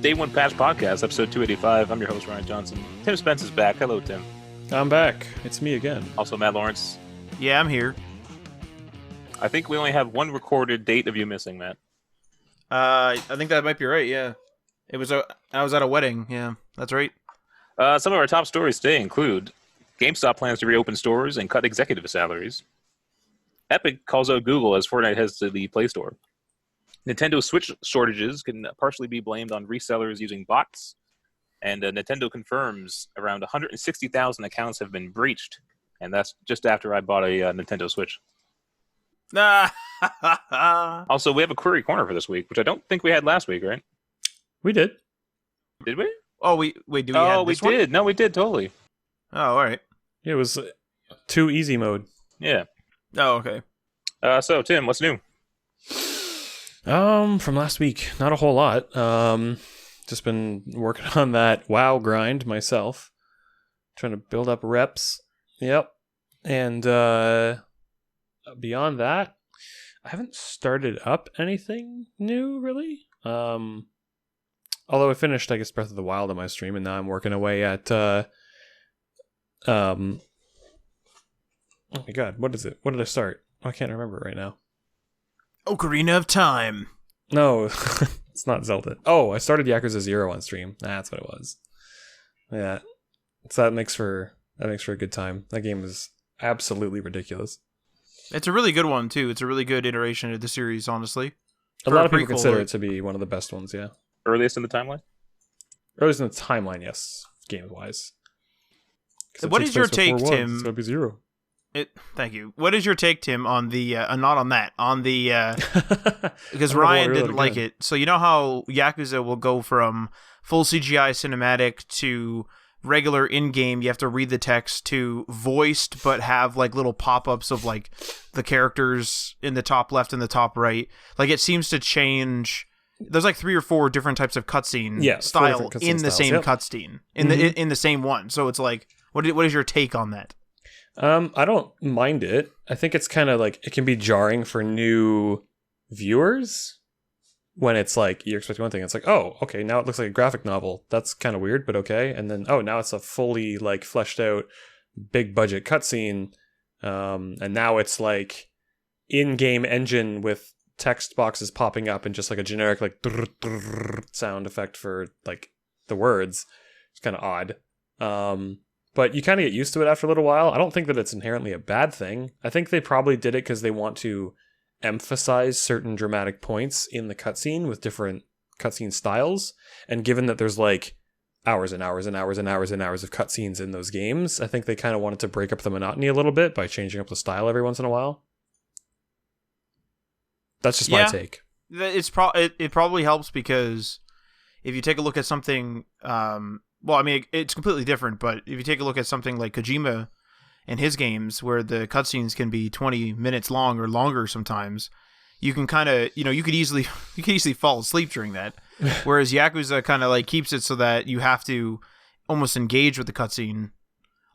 Day One Patch Podcast, episode 285. I'm your host, Ryan Johnson. Tim Spence is back. Hello, Tim. I'm back. It's me again. Also, Matt Lawrence. Yeah, I'm here. I think we only have one recorded date of you missing, Matt. I think that might be right, yeah. I was at a wedding, yeah, that's right. Some of our top stories today include GameStop plans to reopen stores and cut executive salaries. Epic calls out Google as Fortnite heads to the Play Store. Nintendo Switch shortages can partially be blamed on resellers using bots. And Nintendo confirms around 160,000 accounts have been breached. And that's just after I bought a Nintendo Switch. Also, we have a query corner for this week, which I don't think we had last week, right? We did. Did we? Oh, we did. Oh, we did. No, we did, totally. Oh, all right. It was too easy mode. Yeah. Oh, okay. So, Tim, what's new? From last week, not a whole lot. Just been working on that WoW grind myself. Trying to build up reps. Yep. And beyond that, I haven't started up anything new, really. Although I finished, I guess, Breath of the Wild on my stream, and now I'm working away at oh my god, what is it? What did I start? I can't remember right now. Ocarina of Time. No, it's not Zelda. Oh, I started Yakuza 0 on stream. That's what it was. Yeah. So that makes for a good time. That game is absolutely ridiculous. It's a really good one, too. It's a really good iteration of the series, honestly. A lot of people consider it to be one of the best ones, yeah. Earliest in the timeline? Earliest in the timeline, yes, game-wise. What is your take, Tim? So it'd be 0. Thank you. What is your take, Tim, on the not on that, on the because Ryan didn't like it. So you know how Yakuza will go from full CGI cinematic to regular in-game, you have to read the text, to voiced but have like little pop-ups of like the characters in the top left and the top right. Like it seems to change. There's like 3 or 4 different types of cutscene style in the same cutscene in the same one. So it's like, what is your take on that? I don't mind it. I think it's kind of like, it can be jarring for new viewers when it's like, you're expecting one thing. It's like, oh, okay, now it looks like a graphic novel. That's kind of weird, but okay. And then, oh, now it's a fully like fleshed out big budget cutscene. And now it's like in-game engine with text boxes popping up and just like a generic like sound effect for like the words. It's kind of odd. But you kind of get used to it after a little while. I don't think that it's inherently a bad thing. I think they probably did it because they want to emphasize certain dramatic points in the cutscene with different cutscene styles. And given that there's like hours and hours and hours and hours and hours of cutscenes in those games, I think they kind of wanted to break up the monotony a little bit by changing up the style every once in a while. That's just my take. It probably helps because if you take a look at something... well, I mean, it's completely different, but if you take a look at something like Kojima and his games, where the cutscenes can be 20 minutes long or longer sometimes, you can kind of, you could easily fall asleep during that. Whereas Yakuza kind of like keeps it so that you have to almost engage with the cutscene.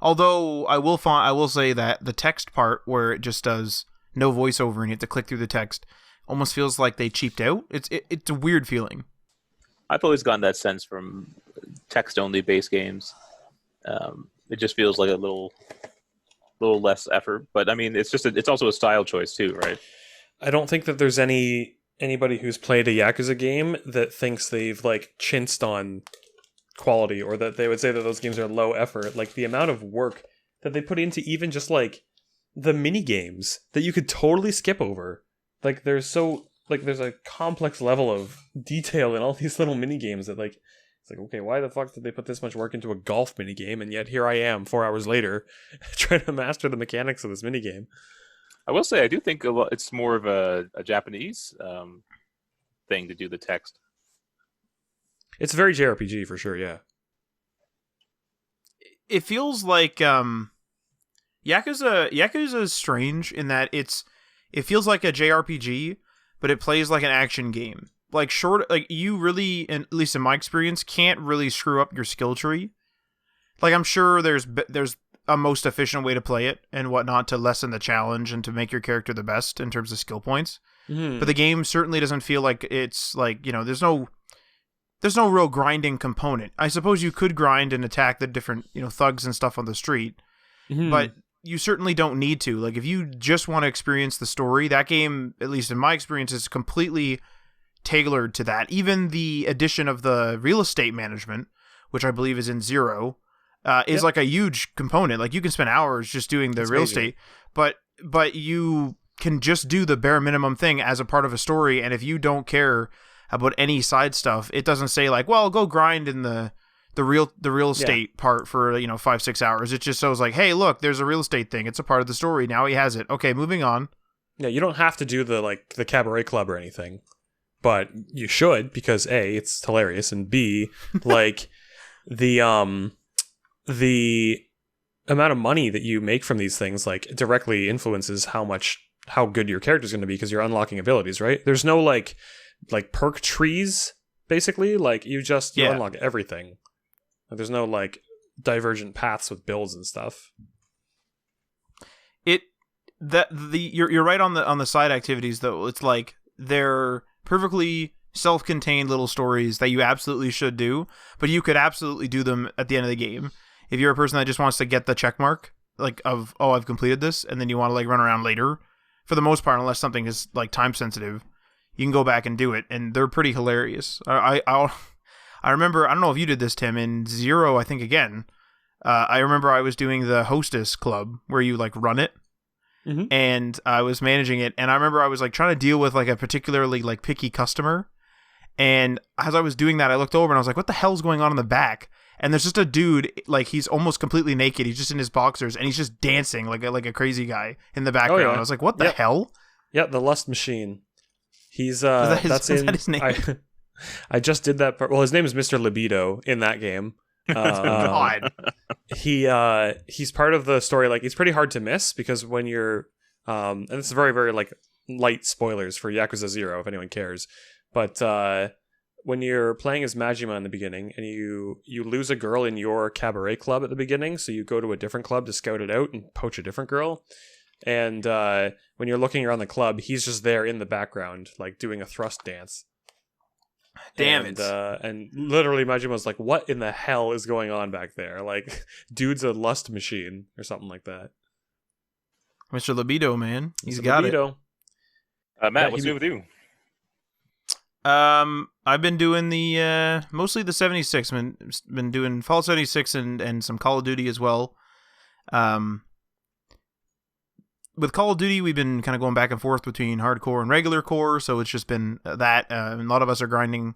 Although I will say that the text part, where it just does no voiceover and you have to click through the text, almost feels like they cheaped out. It's a weird feeling. I've always gotten that sense from text-only base games. It just feels like a little less effort, but I mean, it's also a style choice too, right? I don't think that there's anybody who's played a Yakuza game that thinks they've like chinced on quality, or that they would say that those games are low effort. Like the amount of work that they put into even just like the mini games that you could totally skip over. Like there's a complex level of detail in all these little mini games that like, it's like, okay, why the fuck did they put this much work into a golf mini game? And yet here I am 4 hours later trying to master the mechanics of this mini game. I will say, I do think it's more of a Japanese thing to do the text. It's very JRPG for sure, yeah. It feels like Yakuza is strange in that it feels like a JRPG, but it plays like an action game. Like you really, at least in my experience, can't really screw up your skill tree. Like I'm sure there's a most efficient way to play it and whatnot to lessen the challenge and to make your character the best in terms of skill points. Mm-hmm. But the game certainly doesn't feel like it's like, there's no real grinding component. I suppose you could grind and attack the different, thugs and stuff on the street, but you certainly don't need to. Like, if you just want to experience the story, that game, at least in my experience, is completely tailored to that. Even the addition of the real estate management, which I believe is in Zero, is like a huge component. Like, you can spend hours just doing the real estate, but you can just do the bare minimum thing as a part of a story. And if you don't care about any side stuff, it doesn't say like, well, go grind in the real estate part for 5-6 hours. It just shows like, hey, look, there's a real estate thing. It's a part of the story. Now he has it. Okay, moving on. Yeah, you don't have to do the cabaret club or anything, but you should, because A, it's hilarious, and B, like the amount of money that you make from these things like directly influences how good your character's going to be, because you're unlocking abilities, right? There's no like perk trees, basically. Like, you unlock everything. Like, there's no like divergent paths with builds and stuff. You're right on the side activities though. It's like they're perfectly self-contained little stories that you absolutely should do, but you could absolutely do them at the end of the game. If you're a person that just wants to get the check mark, like of, oh, I've completed this, and then you want to like run around later, for the most part, unless something is like time sensitive, you can go back and do it, and they're pretty hilarious. I remember, I don't know if you did this, Tim, in Zero, I think again, I remember I was doing the Hostess Club, where you like run it, and I was managing it, and I remember I was like trying to deal with like a particularly like picky customer, and as I was doing that, I looked over and I was like, what the hell's going on in the back? And there's just a dude, like, he's almost completely naked, he's just in his boxers, and he's just dancing like a crazy guy in the background. I was like, what the hell? Yeah, the Lust Machine. He's is that his name? I just did that part. Well, his name is Mr. Libido in that game. God. He's part of the story. Like, it's pretty hard to miss, because when you're and it's very, very like light spoilers for Yakuza 0 if anyone cares, but when you're playing as Majima in the beginning, and you lose a girl in your cabaret club at the beginning, so you go to a different club to scout it out and poach a different girl, and when you're looking around the club, he's just there in the background, like doing a thrust dance. Damn it. And literally Majima's like, what in the hell is going on back there? Like, dude's a lust machine or something like that. Mr. Libido, man. He's Mr. got Libido. it. Matt, what's new with you? I've been doing the mostly the 76. Been doing Fallout 76 and some Call of Duty as well. With Call of Duty, we've been kind of going back and forth between hardcore and regular core, so it's just been that. A lot of us are grinding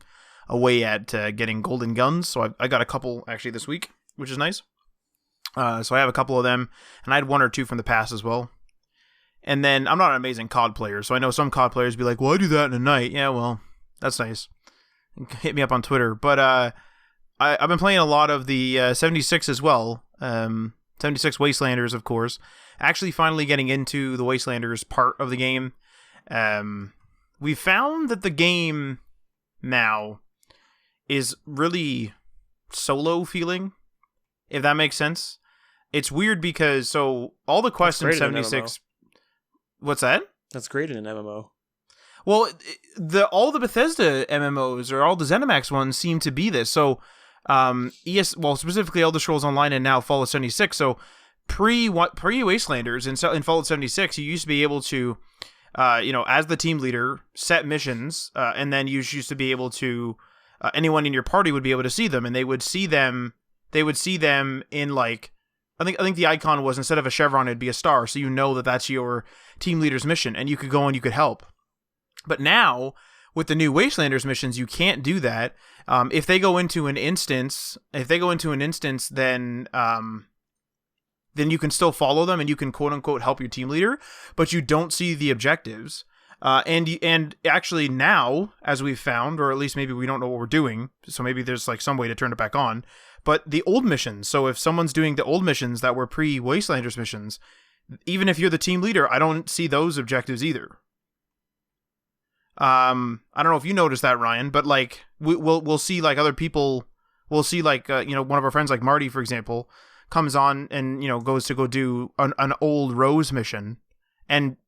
away at getting golden guns, so I got a couple actually this week, which is nice. So I have a couple of them, and I had one or two from the past as well. And then I'm not an amazing COD player, so I know some COD players be like, well, I do that in a night. Yeah, well, that's nice. Hit me up on Twitter. But I've been playing a lot of the 76 as well. 76 Wastelanders, of course. Actually finally getting into the Wastelanders part of the game. We found that the game now is really solo feeling, if that makes sense. It's weird because, so all the quests in 76... What's that? That's great in an MMO. Well, all the Bethesda MMOs, or all the ZeniMax ones, seem to be this. So, specifically Elder Scrolls Online and now Fallout 76. So, pre-Wastelanders in Fallout 76, you used to be able to, as the team leader, set missions, and then you used to be able to, anyone in your party would be able to see them, and they would see them in like, I think the icon was, instead of a chevron, it'd be a star, so you know that that's your team leader's mission, and you could go and you could help. But now, with the new Wastelanders missions, you can't do that. If they go into an instance, then you can still follow them, and you can quote unquote help your team leader, but you don't see the objectives. And actually now, as we've found, or at least maybe we don't know what we're doing, so maybe there's like some way to turn it back on. But the old missions, so if someone's doing the old missions that were pre-Wastelanders missions, even if you're the team leader, I don't see those objectives either. I don't know if you noticed that, Ryan, but like we'll see like other people, we'll see like one of our friends like Marty, for example, comes on and goes to go do an old Rose mission, and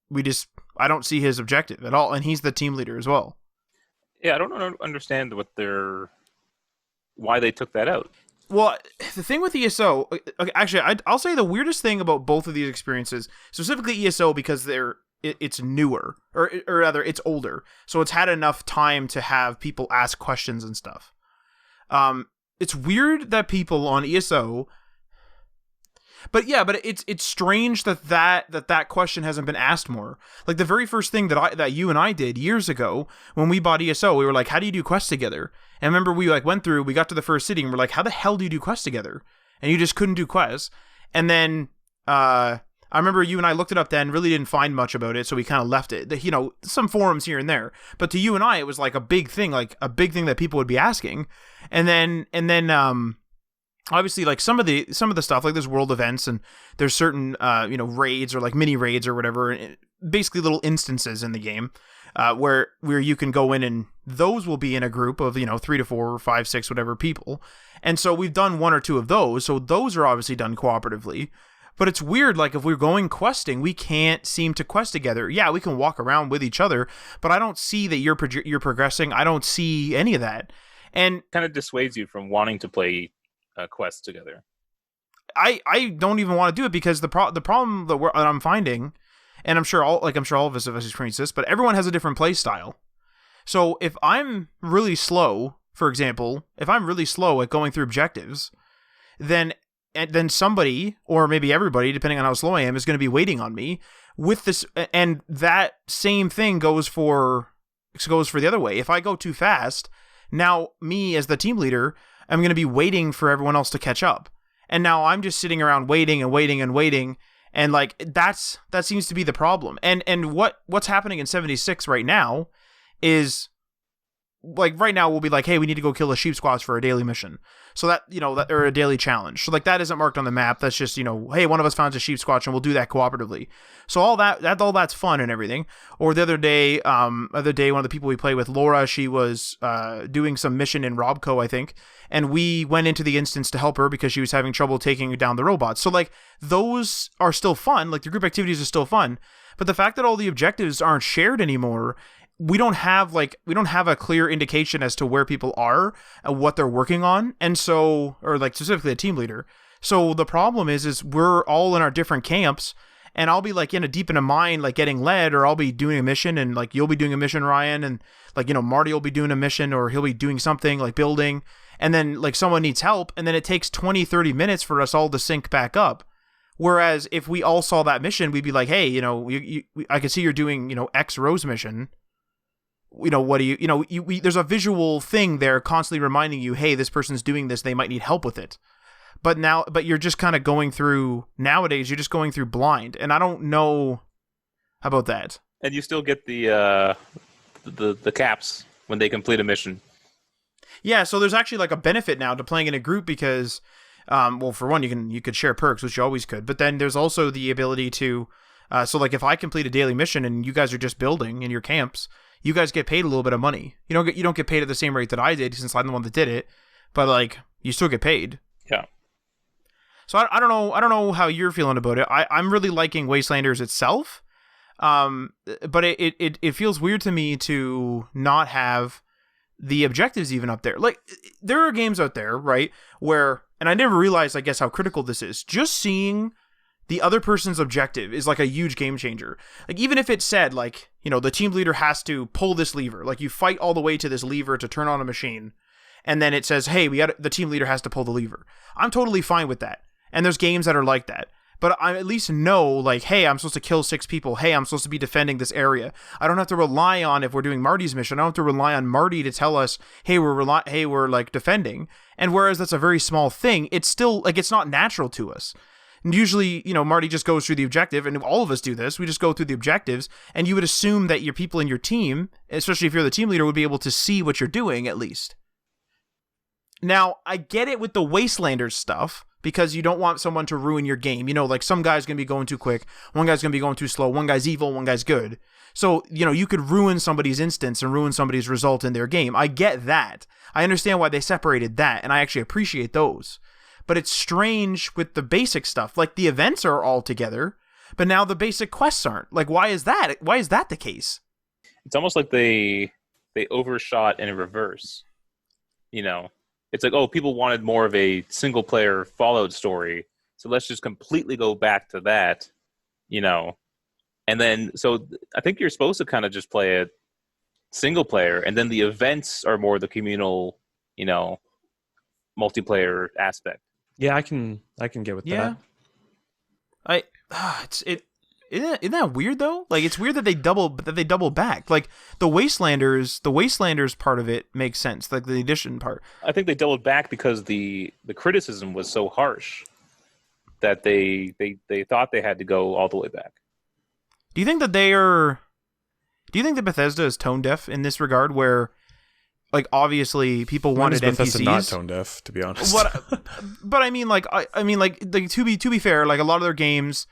I don't see his objective at all, and he's the team leader as well. Yeah, I don't understand what they're why they took that out. Well, the thing with ESO, okay, actually, I'll say the weirdest thing about both of these experiences, specifically ESO, because it's newer, or rather, it's older, so it's had enough time to have people ask questions and stuff. It's weird that people on ESO, but it's strange that question hasn't been asked more. Like the very first thing that you and I did years ago when we bought ESO, we were like, how do you do quests together? And remember, we like went through, we got to the first city, and we're like, how the hell do you do quests together? And you just couldn't do quests. And then I remember you and I looked it up then, really didn't find much about it, so we kind of left it. You know, some forums here and there. But to you and I, it was like a big thing that people would be asking. And then obviously, like some of the stuff, like there's world events and there's certain raids or like mini raids or whatever, basically little instances in the game where you can go in, and those will be in a group of 3 to 4 or 5, 6, whatever people. And so we've done 1 or 2 of those, so those are obviously done cooperatively. But it's weird, like if we're going questing, we can't seem to quest together. Yeah, we can walk around with each other, but I don't see that you're progressing. I don't see any of that, and kind of dissuades you from wanting to play quests together. I don't even want to do it because the problem that I'm finding, and I'm sure all of us have experienced this, but everyone has a different play style. So if I'm really slow, for example, if I'm really slow at going through objectives, then somebody, or maybe everybody, depending on how slow I am, is going to be waiting on me with this, and that same thing goes for the other way. If I go too fast, now me as the team leader, I'm going to be waiting for everyone else to catch up. And now I'm just sitting around waiting and waiting and waiting. And like, that seems to be the problem. And what's happening in 76 right now is, like, right now we'll be like, hey, we need to go kill the sheep squads for a daily mission. So that, or a daily challenge. So like, that isn't marked on the map. That's just, hey, one of us finds a sheep squatch and we'll do that cooperatively. So all that's fun and everything. Or the other day, one of the people we play with, Laura, she was doing some mission in Robco, I think. And we went into the instance to help her because she was having trouble taking down the robots. So like, those are still fun. Like, the group activities are still fun. But the fact that all the objectives aren't shared anymore, we don't have a clear indication as to where people are and what they're working on. And so, or like specifically a team leader. So the problem is we're all in our different camps, and I'll be like deep in a mine, like getting led, or I'll be doing a mission, and like you'll be doing a mission, Ryan, and like, Marty will be doing a mission, or he'll be doing something like building, and then like someone needs help, and then it takes 20-30 minutes for us all to sync back up. Whereas if we all saw that mission, we'd be like, hey, I can see you're doing, X Rose mission. What do you there's a visual thing there constantly reminding you, hey, this person's doing this, they might need help with it. But you're just kind of going through, nowadays, you're just going through blind, and I don't know about that. And you still get the caps when they complete a mission. Yeah, so there's actually like a benefit now to playing in a group because, well, for one, you could share perks, which you always could, but then there's also the ability to, so like if I complete a daily mission and you guys are just building in your camps, you guys get paid a little bit of money. You don't get paid at the same rate that I did, since I'm the one that did it, but like, you still get paid. Yeah. So I don't know how you're feeling about it. I'm really liking Wastelanders itself, but it feels weird to me to not have the objectives even up there. Like, there are games out there, right, where, and I never realized, I guess, how critical this is. Just seeing the other person's objective is like a huge game changer. Like, even if it said, like, the team leader has to pull this lever, like you fight all the way to this lever to turn on a machine, and then it says, hey, the team leader has to pull the lever. I'm totally fine with that. And there's games that are like that. But I at least know, like, hey, I'm supposed to kill 6 people. Hey, I'm supposed to be defending this area. I don't have to rely on, if we're doing Marty's mission, I don't have to rely on Marty to tell us, hey, we're like defending. And whereas that's a very small thing, it's still, like, it's not natural to us. And usually, Marty just goes through the objective, and all of us do this. We just go through the objectives, and you would assume that your people in your team, especially if you're the team leader, would be able to see what you're doing at least. Now, I get it with the Wastelanders stuff, because you don't want someone to ruin your game. Like, some guy's going to be going too quick, one guy's going to be going too slow, one guy's evil, one guy's good. So, you could ruin somebody's instance and ruin somebody's result in their game. I get that. I understand why they separated that, and I actually appreciate those. But it's strange with the basic stuff. Like, the events are all together, but now the basic quests aren't. Like, why is that? Why is that the case? It's almost like they overshot in reverse. it's like, oh, people wanted more of a single player Fallout story, so let's just completely go back to that, you know. And then, so I think you're supposed to kind of just play it single player, and then the events are more the communal, you know, multiplayer aspect. Yeah, I can get with that. Isn't that weird though? Like, it's weird that they double back. Like the Wastelanders part of it makes sense. Like the edition part. I think they doubled back because the criticism was so harsh that they thought they had to go all the way back. Do you think that Bethesda is tone deaf in this regard, where, like, obviously people wanted Bethesda NPCs? Not tone deaf, to be honest. But I mean, like, to be fair, like, a lot of their games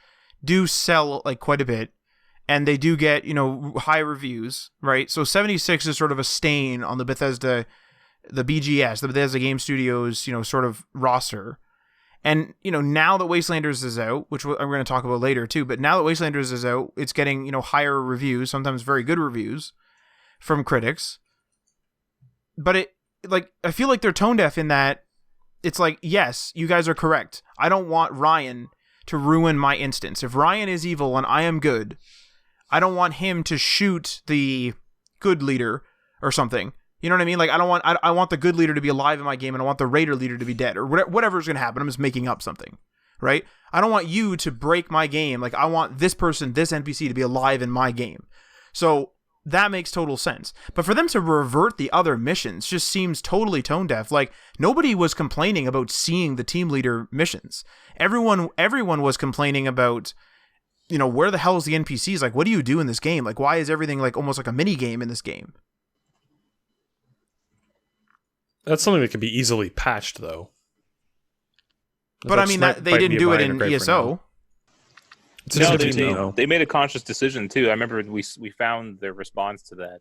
do sell like quite a bit, and they do get, you know, high reviews, right? So 76 is sort of a stain on the Bethesda Game Studios, you know, sort of roster. And, you know, now that Wastelanders is out, which we're going to talk about later too, but now that Wastelanders is out, it's getting, you know, higher reviews, sometimes very good reviews from critics. But I feel like they're tone deaf in that it's like, yes, you guys are correct. I don't want Ryan to ruin my instance. If Ryan is evil and I am good, I don't want him to shoot the good leader or something. You know what I mean? Like, I want the good leader to be alive in my game, and I want the raider leader to be dead, or whatever's going to happen. I'm just making up something, right? I don't want you to break my game. Like, I want this person, this NPC, to be alive in my game. So that makes total sense. But for them to revert the other missions just seems totally tone deaf. Like, nobody was complaining about seeing the team leader missions. Everyone was complaining about, you know, where the hell is the NPCs? Like, what do you do in this game? Like, why is everything like almost like a mini game in this game? That's something that can be easily patched, though. But I mean, they didn't do it in ESO. No, they made a conscious decision too. I remember we found their response to that.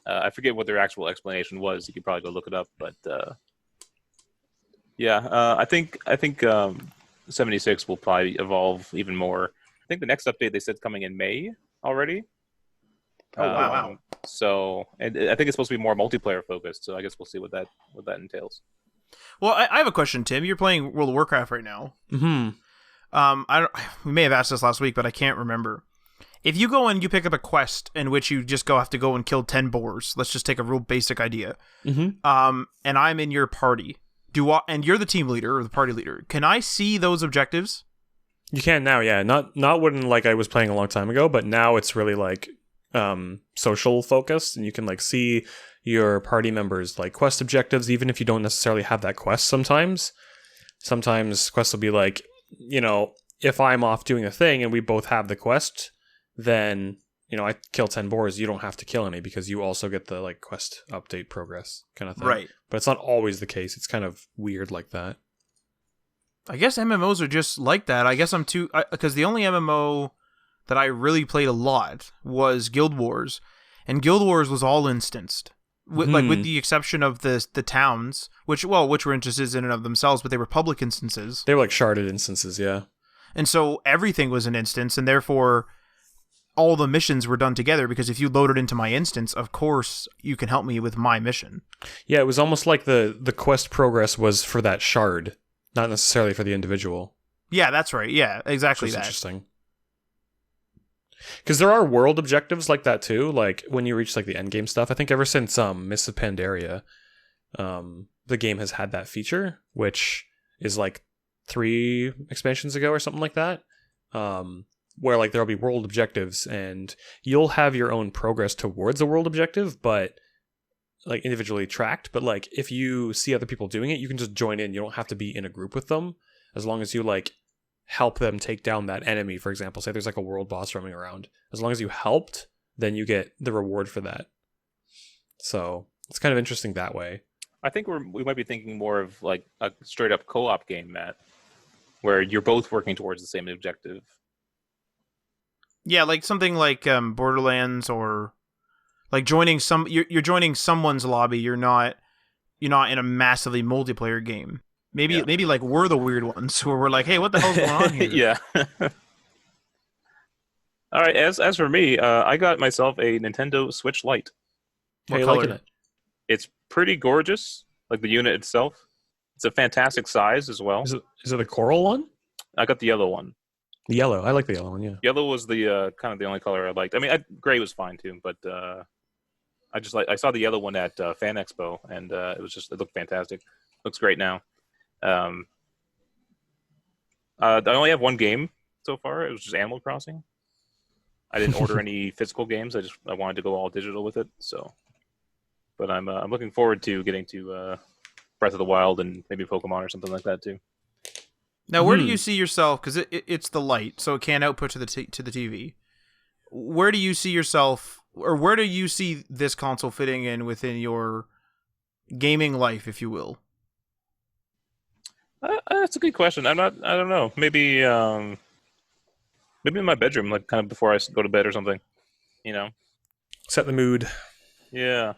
I forget what their actual explanation was. You could probably go look it up, but I think 76 will probably evolve even more. I think the next update they said coming in May already. Oh wow! So, and I think it's supposed to be more multiplayer focused. So I guess we'll see what that entails. Well, I have a question, Tim. You're playing World of Warcraft right now. Mm-hmm. We may have asked this last week, but I can't remember. If you go and you pick up a quest in which you just have to go and kill 10 boars, let's just take a real basic idea. Mm-hmm. And I'm in your party. And you're the team leader or the party leader. Can I see those objectives? You can now, yeah. Not when like I was playing a long time ago, but now it's really like social focused, and you can like see your party members like quest objectives, even if you don't necessarily have that quest. Sometimes quests will be like, you know, if I'm off doing a thing and we both have the quest, then, you know, I kill 10 boars, you don't have to kill any because you also get the like quest update progress kind of thing. Right. But it's not always the case. It's kind of weird like that. I guess MMOs are just like that. I guess because the only MMO that I really played a lot was Guild Wars, and Guild Wars was all instanced. With the exception of the towns, which were instances in and of themselves, but they were public instances. They were like sharded instances, yeah. And so everything was an instance, and therefore all the missions were done together, because if you loaded into my instance, of course you can help me with my mission. Yeah, it was almost like the quest progress was for that shard, not necessarily for the individual. Yeah, that's right. Yeah, exactly. That's interesting. Because there are world objectives like that too, like when you reach like the end game stuff. I think ever since Mists of Pandaria, the game has had that feature, which is like 3 expansions ago or something like that, where like there'll be world objectives and you'll have your own progress towards a world objective, but like individually tracked. But like if you see other people doing it, you can just join in. You don't have to be in a group with them, as long as you like help them take down that enemy. For example, say there's like a world boss roaming around. As long as you helped, then you get the reward for that. So it's kind of interesting that way. I think we might be thinking more of like a straight up co-op game, Matt, where you're both working towards the same objective. Yeah, like something like Borderlands, or like joining you're joining someone's lobby. You're not in a massively multiplayer game. Maybe like we're the weird ones where we're like, hey, what the hell's going on here? Yeah. All right. As for me, I got myself a Nintendo Switch Lite. What How color? you liking it? It's pretty gorgeous. like the unit itself. It's a fantastic size as well. Is it a coral one? I got the yellow one. The yellow. I like the yellow one. Yeah. Yellow was the kind of the only color I liked. I mean, gray was fine too, but I saw the yellow one at Fan Expo, and it looked fantastic. Looks great now. I only have one game so far. It was just Animal Crossing. I didn't order any physical games. I wanted to go all digital with it. So, but I'm looking forward to getting to Breath of the Wild and maybe Pokemon or something like that too. Now, where do you see yourself? Because it's the light, so it can't output to the TV. Where do you see yourself, or where do you see this console fitting in within your gaming life, if you will? That's a good question. I don't know. Maybe in my bedroom, like kind of before I go to bed or something. You know, set the mood. Yeah.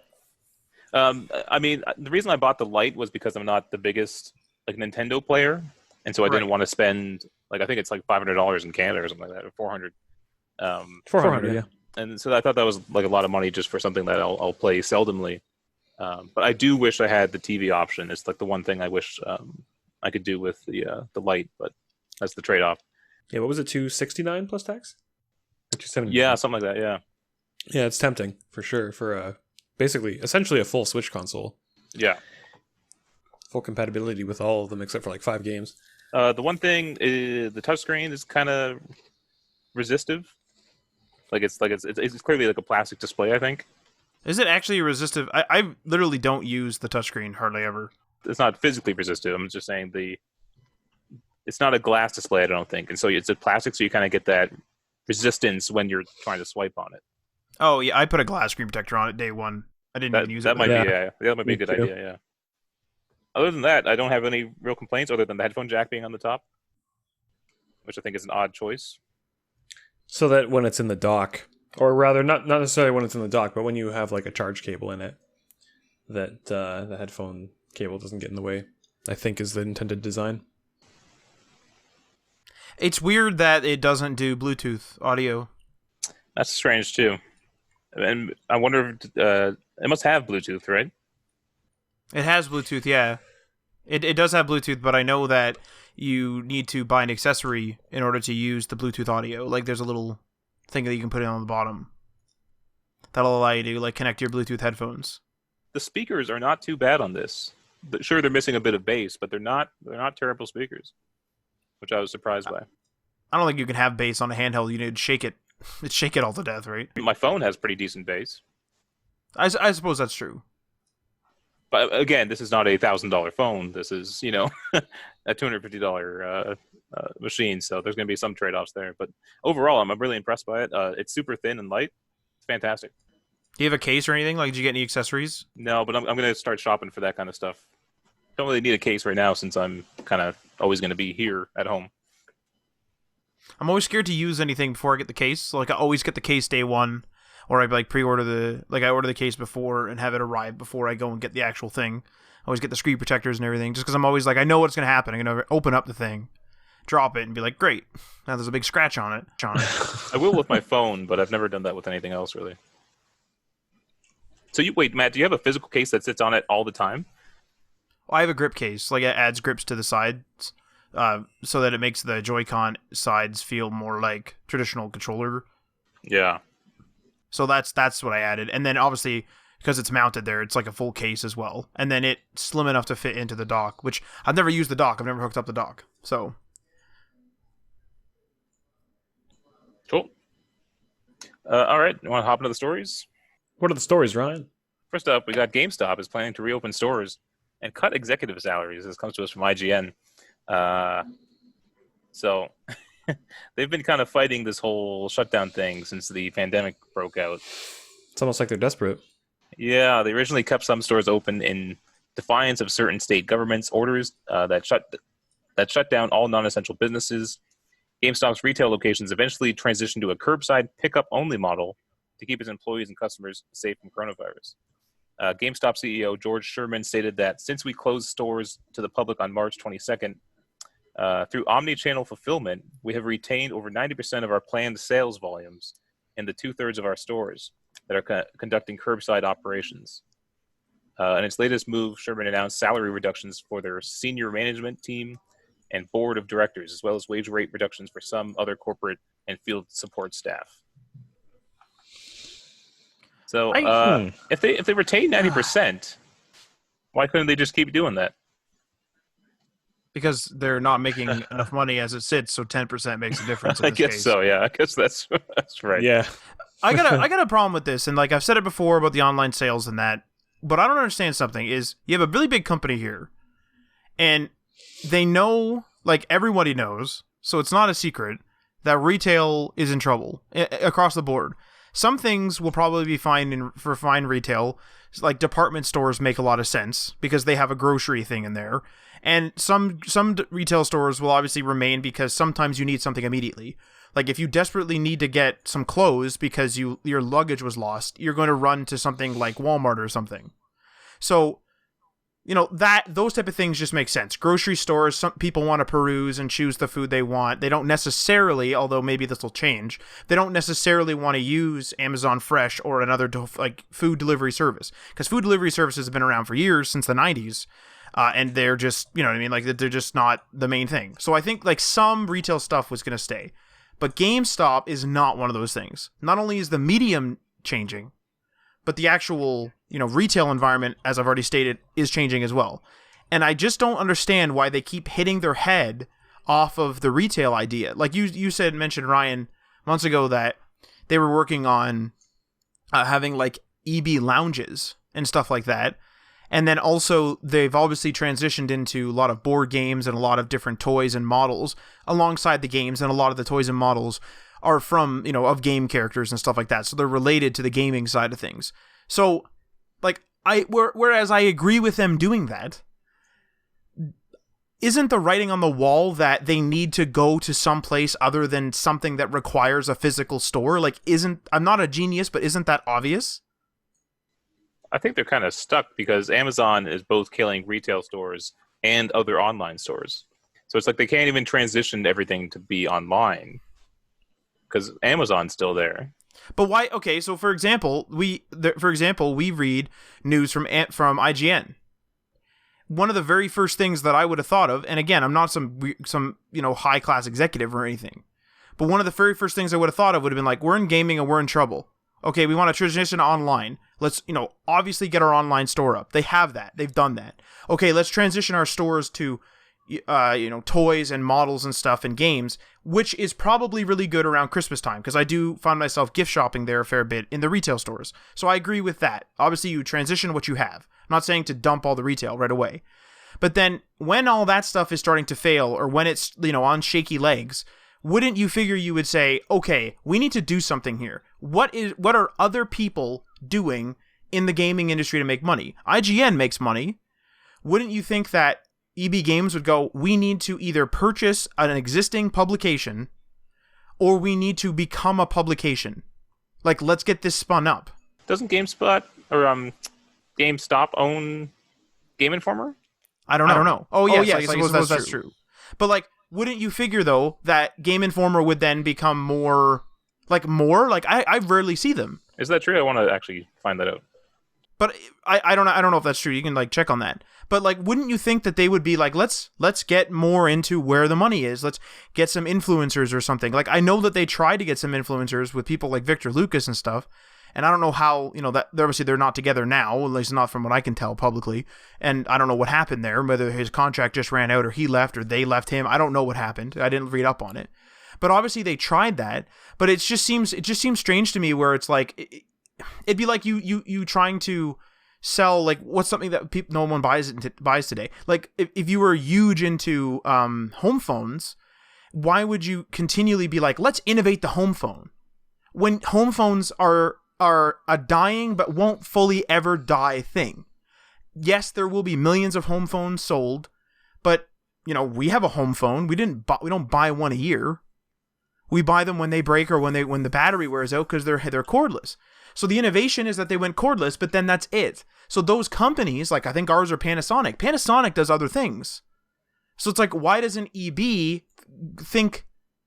I mean, the reason I bought the Lite was because I'm not the biggest like Nintendo player, and so I didn't want to spend like I think it's like $500 in Canada or something like that, or 400. 400, yeah. And so I thought that was like a lot of money just for something that I'll play seldomly. But I do wish I had the TV option. It's like the one thing I wish I could do with the Lite, but that's the trade-off. Yeah, what was it? $269 plus tax? Or $270? Yeah, something like that. Yeah. Yeah, it's tempting for sure for essentially a full Switch console. Yeah. Full compatibility with all of them except for like 5 games. The one thing is the touchscreen is kind of resistive. Like it's clearly like a plastic display, I think. Is it actually resistive? I literally don't use the touchscreen hardly ever. It's not physically resistive. I'm just saying it's not a glass display, I don't think. And so it's a plastic, so you kind of get that resistance when you're trying to swipe on it. Oh, yeah, I put a glass screen protector on it day one. I didn't even use it. That might be a good idea, yeah. Other than that, I don't have any real complaints other than the headphone jack being on the top, which I think is an odd choice. So that when it's in the dock, or rather, not necessarily when it's in the dock, but when you have like a charge cable in it, that the headphone cable doesn't get in the way, I think is the intended design. It's weird that it doesn't do Bluetooth audio. That's strange too. And I wonder if it must have Bluetooth, right? It has Bluetooth, yeah. It does have Bluetooth, but I know that you need to buy an accessory in order to use the Bluetooth audio. Like there's a little thing that you can put in on the bottom that'll allow you to like connect your Bluetooth headphones. The speakers are not too bad on this. Sure, they're missing a bit of bass, but they're not terrible speakers, which I was surprised by. I don't think you can have bass on a handheld. You need to shake it. It's shake it all to death, right? My phone has pretty decent bass. I suppose that's true. But again, this is not a $1,000 phone. This is, a $250 machine. So there's going to be some trade-offs there. But overall, I'm really impressed by it. It's super thin and light. It's fantastic. Do you have a case or anything? Like, did you get any accessories? No, but I'm going to start shopping for that kind of stuff. Don't really need a case right now since I'm kind of always going to be here at home. I'm always scared to use anything before I get the case. So, like, I always get the case day one, or I like pre-order I order the case before and have it arrive before I go and get the actual thing. I always get the screen protectors and everything, just because I'm always like, I know what's going to happen. I'm going to open up the thing, drop it, and be like, great, now there's a big scratch on it. I will with my phone, but I've never done that with anything else, really. So wait, Matt, do you have a physical case that sits on it all the time? Well, I have a grip case, like it adds grips to the sides, so that it makes the Joy-Con sides feel more like traditional controller. Yeah. So that's what I added, and then obviously because it's mounted there, it's like a full case as well, and then it's slim enough to fit into the dock. Which I've never used the dock. I've never hooked up the dock. So cool. All right, you want to hop into the stories? What are the stories, Ryan? First up, we got GameStop is planning to reopen stores and cut executive salaries. This comes to us from IGN. So they've been kind of fighting this whole shutdown thing since the pandemic broke out. It's almost like they're desperate. Yeah, they originally kept some stores open in defiance of certain state governments' orders that shut down all non-essential businesses. GameStop's retail locations eventually transitioned to a curbside pickup-only model to keep its employees and customers safe from coronavirus. GameStop CEO George Sherman stated that since we closed stores to the public on March 22nd, through omni-channel fulfillment, we have retained over 90% of our planned sales volumes in the 2/3 of our stores that are conducting curbside operations. In its latest move, Sherman announced salary reductions for their senior management team and board of directors, as well as wage rate reductions for some other corporate and field support staff. So if they retain 90%, why couldn't they just keep doing that? Because they're not making enough money as it sits, so 10% makes a difference in I this guess case. so, yeah. I guess that's right. Yeah. I got a problem with this, and like I've said it before about the online sales and that, but I don't understand something. Is you have a really big company here, and they know, like everybody knows, so it's not a secret that retail is in trouble across the board. Some things will probably be fine for fine retail, like department stores make a lot of sense because they have a grocery thing in there, and some retail stores will obviously remain because sometimes you need something immediately. Like if you desperately need to get some clothes because your luggage was lost, you're going to run to something like Walmart or something. So, those type of things just make sense. Grocery stores, some people want to peruse and choose the food they want. They don't necessarily, although maybe this will change, they don't necessarily want to use Amazon Fresh or another food delivery service, because food delivery services have been around for years, since the 90s. And they're just, they're just not the main thing. So I think like some retail stuff was going to stay. But GameStop is not one of those things. Not only is the medium changing, but the actual, retail environment, as I've already stated, is changing as well. And I just don't understand why they keep hitting their head off of the retail idea. Like you mentioned, Ryan, months ago that they were working on having like EB lounges and stuff like that. And then also they've obviously transitioned into a lot of board games and a lot of different toys and models alongside the games. And a lot of the toys and models are from, of game characters and stuff like that. So they're related to the gaming side of things. So like whereas I agree with them doing that, isn't the writing on the wall that they need to go to some place other than something that requires a physical store? Like I'm not a genius, but isn't that obvious? I think they're kind of stuck because Amazon is both killing retail stores and other online stores. So it's like they can't even transition everything to be online because Amazon's still there. But why? Okay, so for example, we read news from IGN. One of the very first things that I would have thought of, and again, I'm not some high class executive or anything, but one of the very first things I would have thought of would have been like, we're in gaming and we're in trouble. Okay, we want to transition online. Let's, obviously get our online store up. They have that. They've done that. Okay, let's transition our stores to, toys and models and stuff and games, which is probably really good around Christmas time, because I do find myself gift shopping there a fair bit in the retail stores. So I agree with that. Obviously, you transition what you have. I'm not saying to dump all the retail right away. But then when all that stuff is starting to fail, or when it's, on shaky legs, wouldn't you figure you would say, okay, we need to do something here. What are other people doing in the gaming industry to make money? IGN makes money. Wouldn't you think that EB Games would go, we need to either purchase an existing publication or we need to become a publication? Like, let's get this spun up. Doesn't GameSpot or GameStop own Game Informer? I don't know. Oh, yes, I suppose that's true. But like, wouldn't you figure, though, that Game Informer would then become more? I rarely see them. Is that true? I want to actually find that out. But I don't know if that's true. You can like check on that. But like, wouldn't you think that they would be like, let's get more into where the money is. Let's get some influencers or something. Like, I know that they tried to get some influencers with people like Victor Lucas and stuff. And I don't know how, that obviously they're not together now, at least not from what I can tell publicly. And I don't know what happened there, whether his contract just ran out or he left or they left him. I don't know what happened. I didn't read up on it. But obviously they tried that. But it just seems strange to me where it's like, it'd be like you trying to sell, like, what's something that no one buys today. Like, if you were huge into home phones, why would you continually be like, let's innovate the home phone? When home phones are a dying but won't fully ever die thing. Yes, there will be millions of home phones sold, but we have a home phone. We don't buy one a year. We buy them when they break or when the battery wears out because they're cordless. So the innovation is that they went cordless, but then that's it. So those companies, like I think ours are Panasonic. Panasonic does other things. So it's like, why doesn't EB think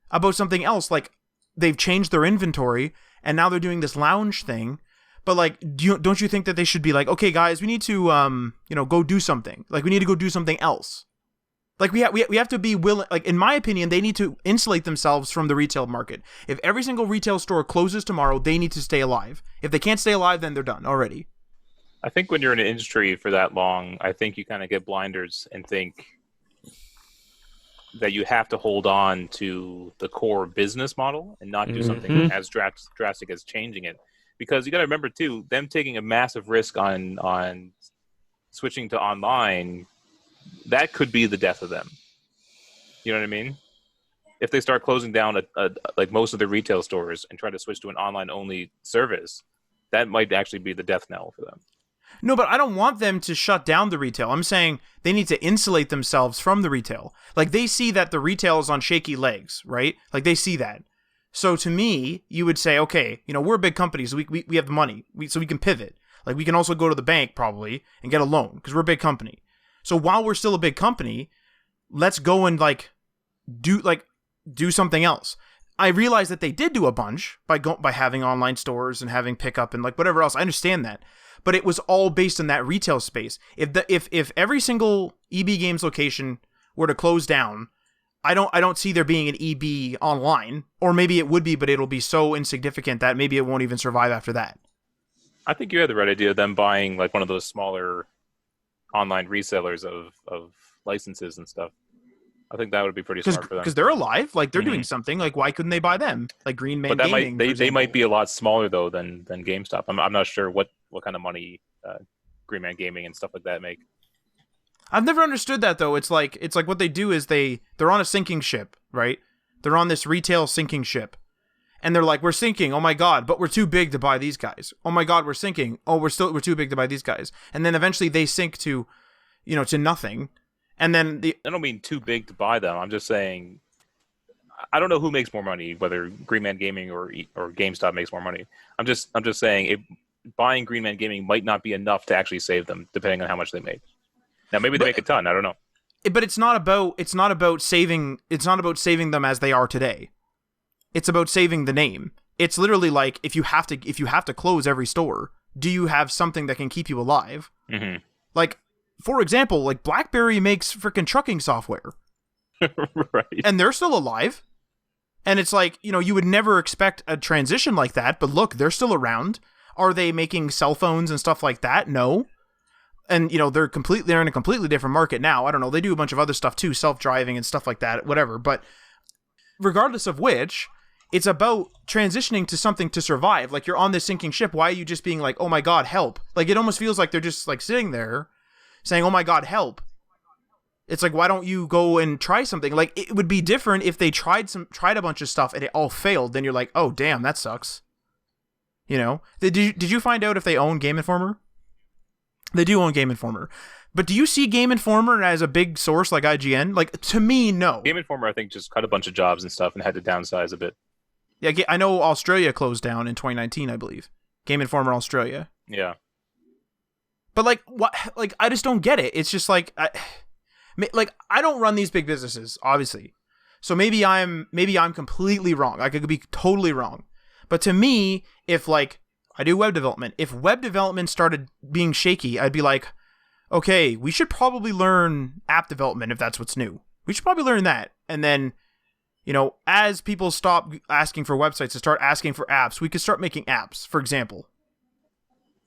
about something else? Like, they've changed their inventory and now they're doing this lounge thing, But like, don't you think that they should be like, okay, guys, we need to go do something. Like, we need to go do something else. Like, we have to be willing. Like, in my opinion, they need to insulate themselves from the retail market. If every single retail store closes tomorrow, they need to stay alive. If they can't stay alive, then they're done already. I think when you're in an industry for that long, I think you kind of get blinders and think that you have to hold on to the core business model and not do something as drastic as changing it. Because you got to remember, too, them taking a massive risk on switching to online, that could be the death of them. You know what I mean? If they start closing down like most of the retail stores and try to switch to an online-only service, that might actually be the death knell for them. No, but I don't want them to shut down the retail. I'm saying they need to insulate themselves from the retail. Like, they see that the retail is on shaky legs, right? Like, they see that. So to me, you would say, okay, we're a big company, so we have the money, so we can pivot. Like, we can also go to the bank probably and get a loan because we're a big company. So while we're still a big company, let's go and do something else. I realize that they did do a bunch by having online stores and having pickup and like whatever else. I understand that, but it was all based in that retail space. If every single EB Games location were to close down, I don't see there being an EB online, or maybe it would be, but it'll be so insignificant that maybe it won't even survive after that. I think you had the right idea of them buying like one of those smaller online resellers of licenses and stuff. I think that would be pretty smart for them. Because they're alive, like they're doing something. Like, why couldn't they buy them? Like Green Man Gaming. They might be a lot smaller though than GameStop. I'm not sure what kind of money Green Man Gaming and stuff like that make. I've never understood that though. It's like what they do is they're on a sinking ship, right? They're on this retail sinking ship. And they're like, we're sinking, oh my god, but we're too big to buy these guys. Oh my god, we're sinking. Oh, we're too big to buy these guys. And then eventually they sink to nothing. And then I don't mean too big to buy them. I'm just saying I don't know who makes more money, whether Green Man Gaming or GameStop makes more money. I'm just saying buying Green Man Gaming might not be enough to actually save them, depending on how much they make. Now maybe they make a ton. I don't know. But it's not about saving them as they are today. It's about saving the name. It's literally like if you have to close every store, do you have something that can keep you alive? Mm-hmm. Like, for example, like BlackBerry makes freaking trucking software, right? And they're still alive. And it's like, you would never expect a transition like that, but look, they're still around. Are they making cell phones and stuff like that? No. And they're in a completely different market now. I don't know. They do a bunch of other stuff too, self-driving and stuff like that, whatever. But regardless of which, it's about transitioning to something to survive. Like, you're on this sinking ship. Why are you just being like, oh my god, help? Like, it almost feels like they're just like sitting there saying, oh my god, help. It's like, why don't you go and try something? Like, it would be different if they tried a bunch of stuff and it all failed. Then you're like, oh damn, that sucks. Did you find out if they own Game Informer? They do own Game Informer. But do you see Game Informer as a big source like IGN? Like, to me, no. Game Informer, I think, just cut a bunch of jobs and stuff and had to downsize a bit. Yeah, I know Australia closed down in 2019, I believe. Game Informer Australia. Yeah. But like, what? Like, I just don't get it. It's just like, I don't run these big businesses, obviously. So maybe I'm completely wrong. I could be totally wrong. But to me, if like I do web development, if web development started being shaky, I'd be like, okay, we should probably learn app development if that's what's new. We should probably learn that, and then, as people stop asking for websites and start asking for apps, we could start making apps, for example.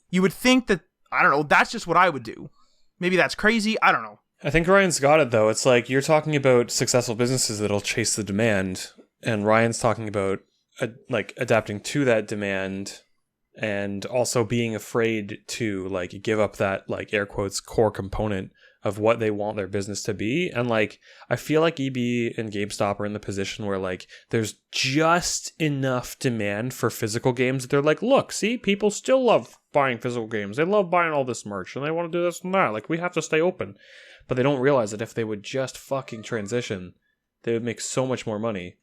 You would think that, I don't know, that's just what I would do. Maybe that's crazy, I don't know. I think Ryan's got it, though. It's like, you're talking about successful businesses that'll chase the demand, and Ryan's talking about adapting to that demand and also being afraid to like give up that like air quotes core component of what they want their business to be. And like, I feel like EB and GameStop are in the position where like there's just enough demand for physical games that they're like, look, see, people still love buying physical games. They love buying all this merch and they want to do this and that. Like, we have to stay open. But they don't realize that if they would just fucking transition, they would make so much more money.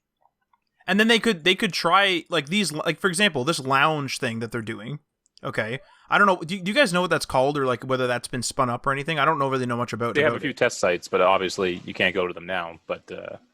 And then they could try like these, like, for example, this lounge thing that they're doing. Okay, I don't know. Do you guys know what that's called, or like whether that's been spun up or anything? I don't really know much about it. They have a few test sites, but obviously you can't go to them now. But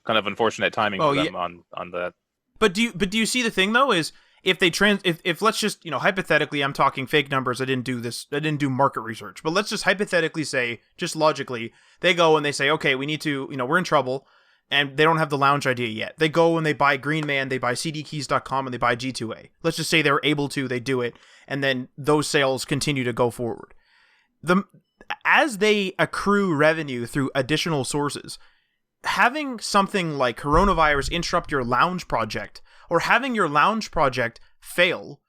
kind of unfortunate timing for them on that. But do you see the thing though is if let's just, hypothetically, I'm talking fake numbers. I didn't do market research, but let's just hypothetically say, just logically, they go and they say, okay, we need to, we're in trouble, and they don't have the lounge idea yet. They go and they buy Green Man, they buy cdkeys.com, and they buy G2A. Let's just say they're able to, they do it, and then those sales continue to go forward. As they accrue revenue through additional sources, having something like coronavirus interrupt your lounge project, or having your lounge project fail,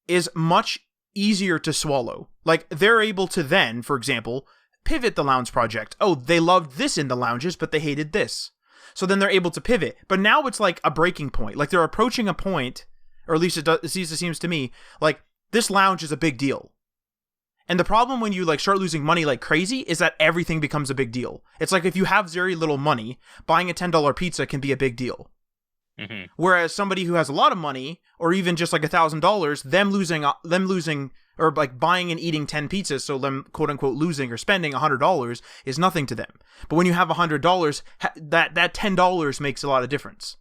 is much easier to swallow. Like, they're able to then, for example, pivot the lounge project. Oh, they loved this in the lounges, but they hated this. So then they're able to pivot. But now it's like a breaking point. Like, they're approaching a point, or at least it seems to me, like, this lounge is a big deal. And the problem when you like start losing money like crazy is that everything becomes a big deal. It's like if you have very little money, buying a $10 pizza can be a big deal. Mm-hmm. Whereas somebody who has a lot of money, or even just like $1,000, them losing, or like buying and eating 10 pizzas, so them quote unquote losing or spending $100 is nothing to them. But when you have $100, that $10 makes a lot of difference.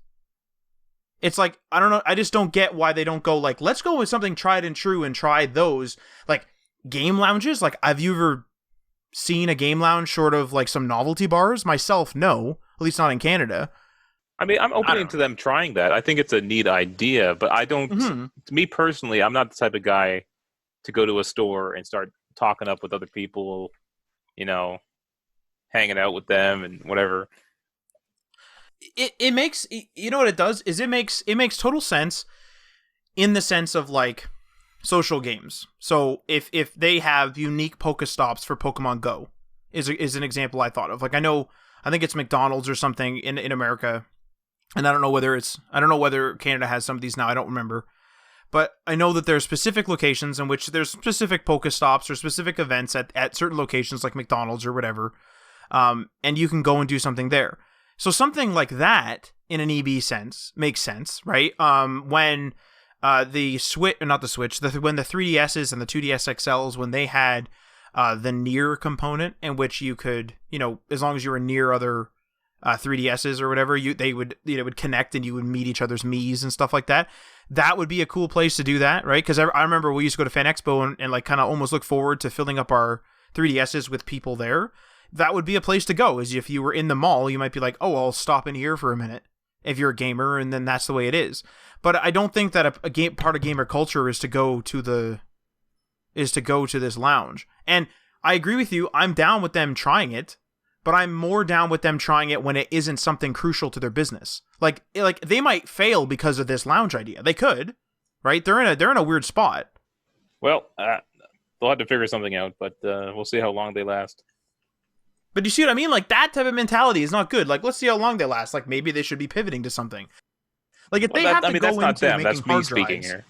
It's like, I don't know, I just don't get why they don't go like, let's go with something tried and true and try those, like, game lounges. Like, have you ever seen a game lounge short of like some novelty bars? Myself, no, at least not in Canada. I mean, I'm open to them trying that. I think it's a neat idea, but I don't, to me personally, I'm not the type of guy to go to a store and start talking up with other people, hanging out with them and whatever. It makes, what it does is it makes total sense in the sense of like social games. So if they have unique Pokestops for Pokemon Go is an example I thought of. Like, I think it's McDonald's or something in America, and I don't know whether Canada has some of these now. I don't remember, but I know that there are specific locations in which there's specific Pokestops or specific events at certain locations like McDonald's or whatever, and you can go and do something there. So something like that in an EB sense makes sense, right? When when the 3DSs and the 2DS XLs, when they had the near component in which you could, as long as you were near other 3DSs or whatever, they would connect and you would meet each other's Miis and stuff like that. That would be a cool place to do that, right? Because I remember we used to go to Fan Expo and like kind of almost look forward to filling up our 3DSs with people there. That would be a place to go. Is if you were in the mall, you might be like, oh, I'll stop in here for a minute if you're a gamer, and then that's the way it is. But I don't think that a part of gamer culture is to go to this lounge. And I agree with you. I'm down with them trying it, but I'm more down with them trying it when it isn't something crucial to their business. Like they might fail because of this lounge idea. They could, right? They're in a weird spot. Well, they'll have to figure something out, but we'll see how long they last. But you see what I mean? Like, that type of mentality is not good. Like, let's see how long they last. Like, maybe they should be pivoting to something. Like, if they have to go that's not into them. making That's me hard speaking drives, here.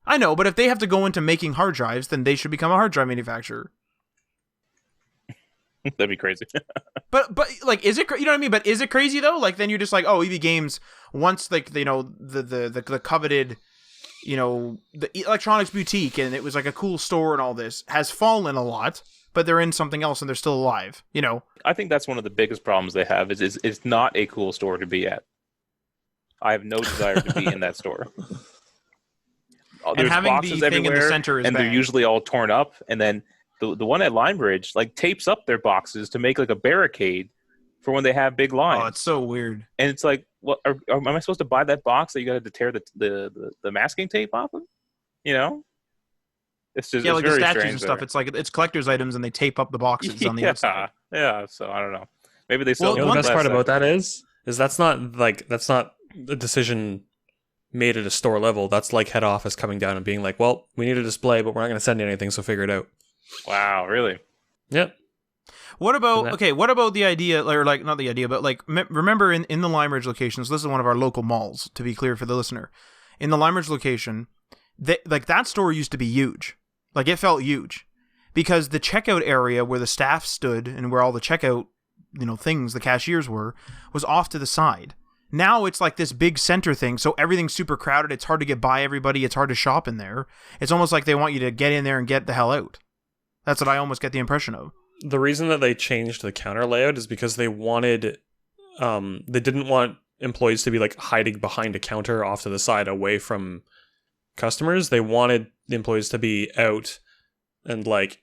I know, but if they have to go into making hard drives, then they should become a hard drive manufacturer. That'd be crazy. but like, is it, you know what I mean? But is it crazy though? Like, then you're just like, oh, EB Games, once like, the coveted, the electronics boutique, and it was like a cool store and all this, has fallen a lot, but they're in something else and they're still alive, I think that's one of the biggest problems they have is it's not a cool store to be at. I have no desire to be in that store. There's boxes everywhere, in the center is and bad. They're usually all torn up, and then the one at Linebridge like tapes up their boxes to make like a barricade for when they have big lines. Oh, it's so weird. And it's like, what am I supposed to buy that box that you got to tear the masking tape off of? It's just like the very statues strange and stuff. there. It's like it's collector's items, and they tape up the boxes on the outside. Yeah. So I don't know. Maybe they sell. The best part about that is that's not a decision made at a store level. That's like head office coming down and being like, well, we need a display, but we're not going to send you anything, so figure it out. Wow, really? Yep. What about the idea, or like not the idea, but like remember in the Limeridge locations, this is one of our local malls, to be clear for the listener. In the Limeridge location, that store used to be huge. Like, it felt huge because the checkout area where the staff stood and where all the checkout, things, the cashiers were, was off to the side. Now it's like this big center thing, so everything's super crowded. It's hard to get by everybody. It's hard to shop in there. It's almost like they want you to get in there and get the hell out. That's what I almost get the impression of. The reason that they changed the counter layout is because they wanted, they didn't want employees to be like hiding behind a counter off to the side away from customers. They wanted the employees to be out and like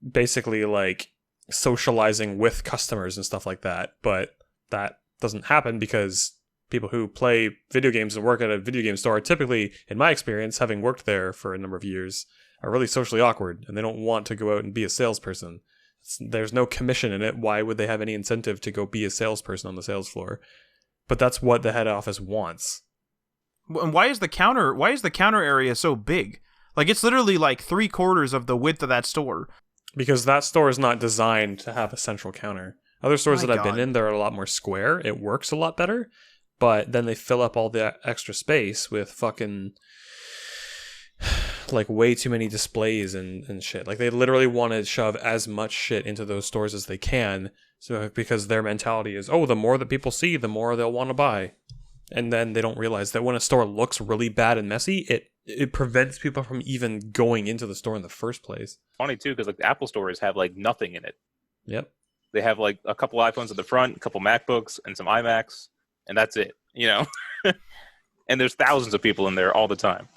basically like socializing with customers and stuff like that. But that doesn't happen because people who play video games and work at a video game store are typically, in my experience, having worked there for a number of years, are really socially awkward and they don't want to go out and be a salesperson. There's no commission in it. Why would they have any incentive to go be a salesperson on the sales floor? But that's what the head office wants. And why is the counter area so big? Like, it's literally like 3/4 of the width of that store. Because that store is not designed to have a central counter. Other stores that I've been in, they're a lot more square. It works a lot better. But then they fill up all the extra space with fucking like way too many displays and shit. Like they literally want to shove as much shit into those stores as they can. So because their mentality is, oh, the more that people see, the more they'll want to buy. And then they don't realize that when a store looks really bad and messy, it prevents people from even going into the store in the first place. Funny too, because like the Apple stores have like nothing in it. Yep. They have like a couple iPhones at the front, a couple MacBooks, and some iMacs, and that's it. You know, and there's thousands of people in there all the time.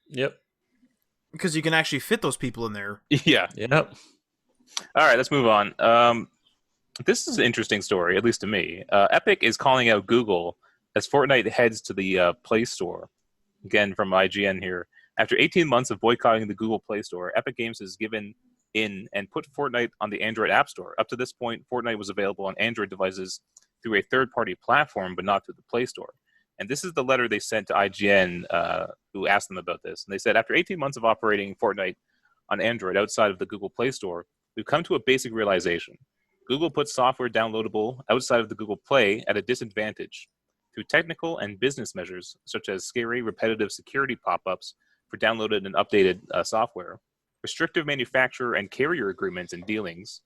Yep. Because you can actually fit those people in there. Yeah. Yep. All right, let's move on. This is an interesting story, at least to me. Epic is calling out Google as Fortnite heads to the Play Store. Again, from IGN here. After 18 months of boycotting the Google Play Store, Epic Games has given in and put Fortnite on the Android App Store. Up to this point, Fortnite was available on Android devices through a third-party platform, but not through the Play Store. And this is the letter they sent to IGN, who asked them about this. And they said, after 18 months of operating Fortnite on Android outside of the Google Play Store, we've come to a basic realization. Google puts software downloadable outside of the Google Play at a disadvantage through technical and business measures, such as scary, repetitive security pop-ups for downloaded and updated software, restrictive manufacturer and carrier agreements and dealings,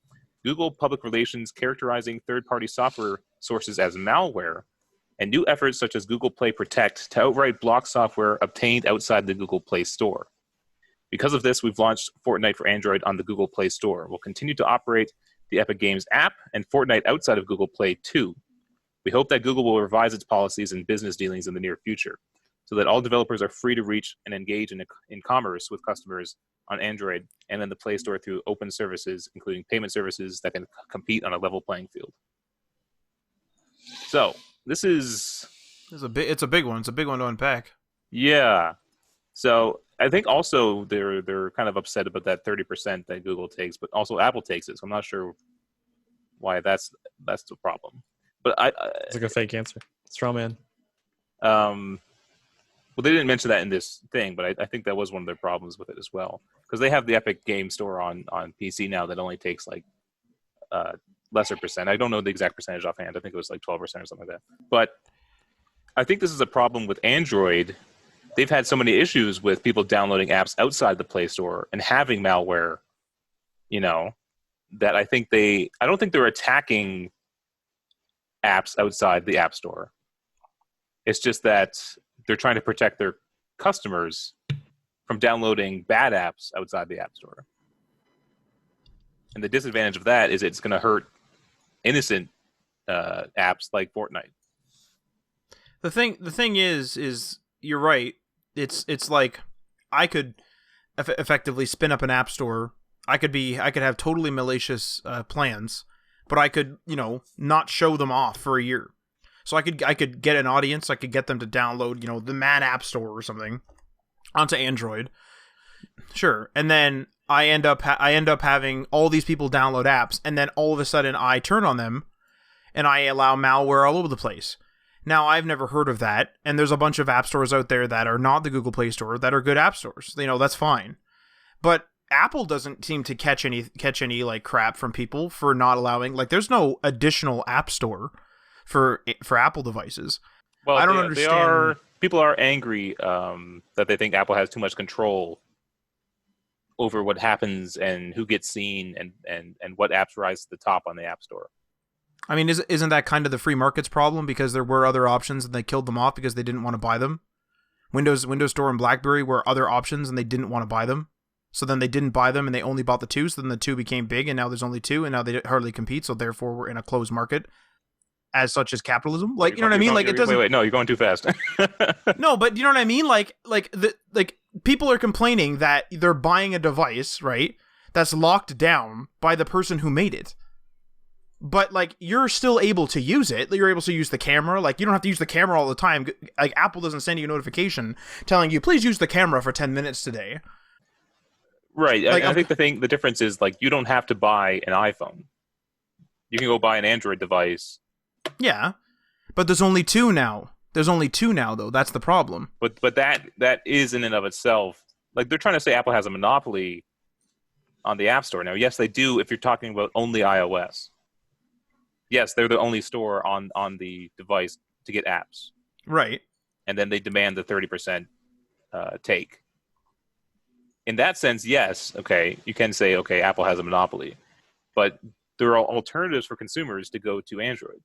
Google public relations characterizing third-party software sources as malware, and new efforts such as Google Play Protect to outright block software obtained outside the Google Play Store. Because of this, we've launched Fortnite for Android on the Google Play Store. We'll continue to operate the Epic Games app and Fortnite outside of Google Play too. We hope that Google will revise its policies and business dealings in the near future so that all developers are free to reach and engage in commerce with customers on Android and in the Play Store through open services, including payment services that can compete on a level playing field. So, it's a big one. It's a big one to unpack. Yeah. So I think also they're kind of upset about that 30% that Google takes, but also Apple takes it. So I'm not sure why that's the problem. But it's like a fake answer. Straw man. Well, they didn't mention that in this thing, but I think that was one of their problems with it as well, because they have the Epic Game Store on PC now that only takes like lesser percent. I don't know the exact percentage offhand. I think it was like 12% or something like that. But I think this is a problem with Android. They've had so many issues with people downloading apps outside the Play Store and having malware, that I don't think they're attacking apps outside the App Store. It's just that they're trying to protect their customers from downloading bad apps outside the App Store. And the disadvantage of that is it's going to hurt innocent apps like Fortnite. The thing is you're right. It's like I could effectively spin up an app store. I could have totally malicious plans, but I could, not show them off for a year. So I could get an audience. I could get them to download, the Man App Store or something onto Android. Sure, and then I end up having all these people download apps, and then all of a sudden I turn on them, and I allow malware all over the place. Now, I've never heard of that, and there's a bunch of app stores out there that are not the Google Play Store that are good app stores. That's fine. But Apple doesn't seem to catch any like crap from people for not allowing, like, there's no additional app store for Apple devices. Well, I don't understand. People are angry that they think Apple has too much control over what happens and who gets seen and what apps rise to the top on the App Store. I mean, isn't that kind of the free market's problem, because there were other options and they killed them off because they didn't want to buy them? Windows Store and BlackBerry were other options and they didn't want to buy them. So then they didn't buy them and they only bought the two. So then the two became big and now there's only two and now they hardly compete. So therefore we're in a closed market. as such as capitalism. Like, You're you know what I mean? Like, it doesn't. Wait, no, you're going too fast. No, but you know what I mean? Like people are complaining that they're buying a device, right? That's locked down by the person who made it. But like, you're still able to use it. You're able to use the camera. Like, you don't have to use the camera all the time. Like, Apple doesn't send you a notification telling you, please use the camera for 10 minutes today. Right. Like, I think the difference is, like, you don't have to buy an iPhone. You can go buy an Android device. Yeah, but there's only two now. Though. That's the problem. But that is in and of itself, like, they're trying to say Apple has a monopoly on the App Store. Now, yes, they do if you're talking about only iOS. Yes, they're the only store on the device to get apps. Right. And then they demand the 30% take. In that sense, yes, okay, you can say, okay, Apple has a monopoly. But there are alternatives for consumers to go to Android.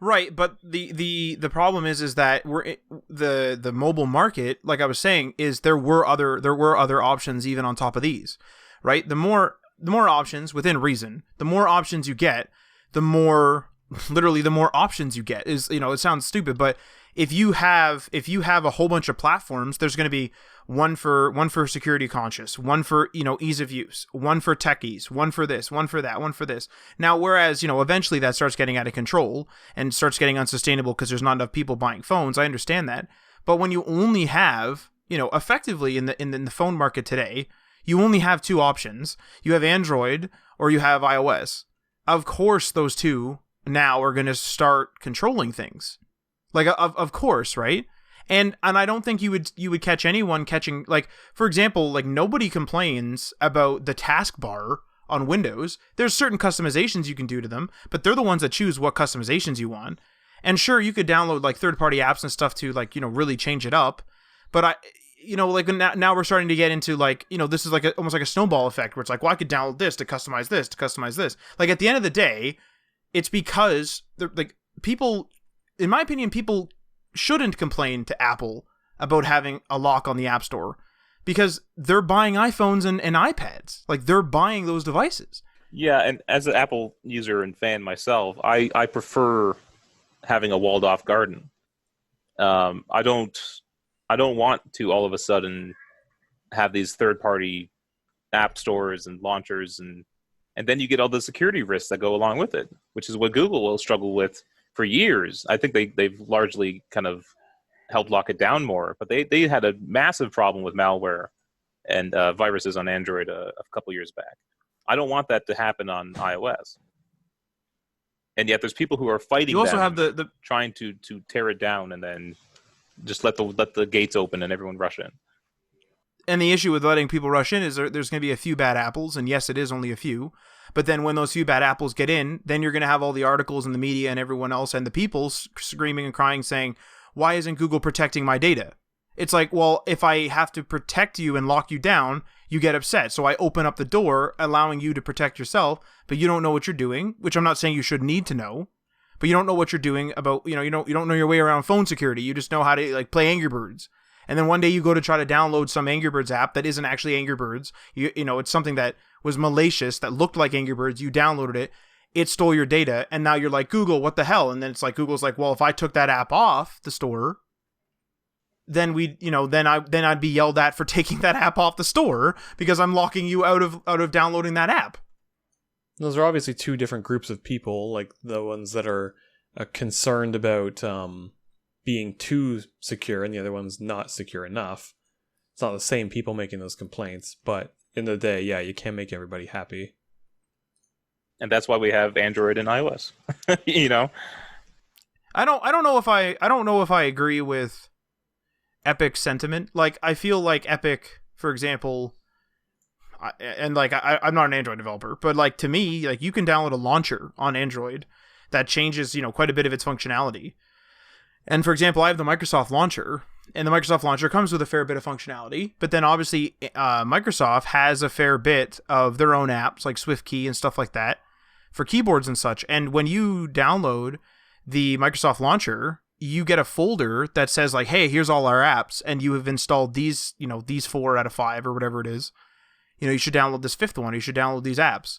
Right, but the problem is that we're the mobile market, like I was saying, is there were other options even on top of these, right? The more options within reason, the more options you get, the more options you get. Is, you know, it sounds stupid, but if you have a whole bunch of platforms, there's going to be one for security conscious, one for, you know, ease of use, one for techies, one for this, one for that, one for this. Now, whereas, you know, eventually that starts getting out of control and starts getting unsustainable because there's not enough people buying phones. I understand that. But when you only have, you know, effectively in the phone market today, you only have two options. You have Android or you have iOS. Of course, those two now are going to start controlling things. Like, of course, right? And I don't think you would catch anyone catching, like, for example, like, nobody complains about the taskbar on Windows. There's certain customizations you can do to them, but they're the ones that choose what customizations you want. And sure, you could download like third-party apps and stuff to, like, you know, really change it up. But you know, like, now we're starting to get into, like, you know, this is like almost like a snowball effect where it's like, well, I could download this to customize this, to customize this. Like, at the end of the day, it's because like, people, in my opinion, people shouldn't complain to Apple about having a lock on the App Store because they're buying iPhones and iPads. Like, they're buying those devices. Yeah, and as an Apple user and fan myself, I prefer having a walled off garden. I don't want to all of a sudden have these third party app stores and launchers, and then you get all the security risks that go along with it, which is what Google will struggle with for years. I think they've largely kind of helped lock it down more, but they had a massive problem with malware and viruses on Android a couple years back. I don't want that to happen on iOS. And yet there's people who are fighting. You also have the trying to tear it down and then just let the gates open and everyone rush in. And the issue with letting people rush in is there's going to be a few bad apples, and yes, it is only a few. But then when those few bad apples get in, then you're going to have all the articles and the media and everyone else and the people screaming and crying saying, why isn't Google protecting my data? It's like, well, if I have to protect you and lock you down, you get upset. So I open up the door, allowing you to protect yourself, but you don't know what you're doing, which I'm not saying you should need to know. But you don't know what you're doing about, you know, you don't know your way around phone security. You just know how to, like, play Angry Birds. And then one day you go to try to download some Angry Birds app that isn't actually Angry Birds. You know, it's something that was malicious, that looked like Angry Birds. You downloaded it. It stole your data. And now you're like, Google, what the hell? And then it's like, Google's like, well, if I took that app off the store, then I'd be yelled at for taking that app off the store because I'm locking you out of downloading that app. Those are obviously two different groups of people, like the ones that are concerned about being too secure and the other one's not secure enough. It's not the same people making those complaints, but in the day, yeah, you can't make everybody happy. And that's why we have Android and iOS. You know? I don't know if I agree with Epic's sentiment. Like, I feel like Epic, for example, I'm not an Android developer, but, like, to me, like, you can download a launcher on Android that changes, you know, quite a bit of its functionality. And for example, I have the Microsoft launcher, and the Microsoft launcher comes with a fair bit of functionality, but then obviously Microsoft has a fair bit of their own apps like SwiftKey and stuff like that for keyboards and such. And when you download the Microsoft launcher, you get a folder that says, like, hey, here's all our apps, and you have installed these, you know, these 4 out of 5 or whatever it is. You know, you should download this 5th one, you should download these apps.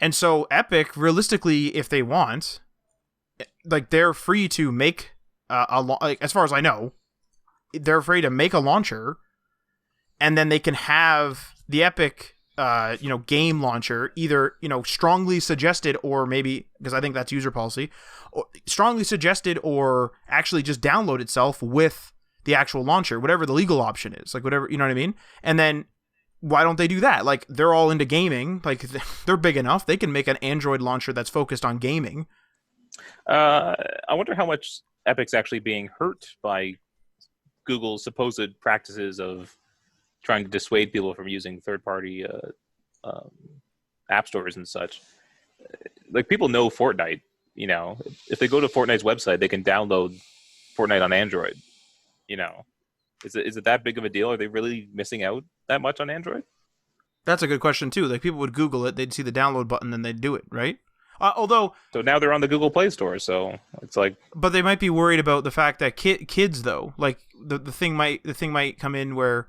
And so Epic, realistically, if they want, like they're free to make like, as far as I know, they're free to make a launcher, and then they can have the Epic game launcher either strongly suggested, or maybe, because I think that's user policy, or strongly suggested, or actually just download itself with the actual launcher, whatever the legal option is, like whatever, you know what I mean? And then why don't they do that? Like, they're all into gaming, like they're big enough, they can make an Android launcher that's focused on gaming. I wonder how much Epic's actually being hurt by Google's supposed practices of trying to dissuade people from using third-party app stores and such. Like, people know Fortnite. If they go to Fortnite's website, they can download Fortnite on Android. Is it that big of a deal? Are they really missing out that much on Android? That's a good question too. Like, people would Google it, they'd see the download button, and they'd do it, right? So now they're on the Google Play Store, so it's like. But they might be worried about the fact that kids, though, like the thing might come in where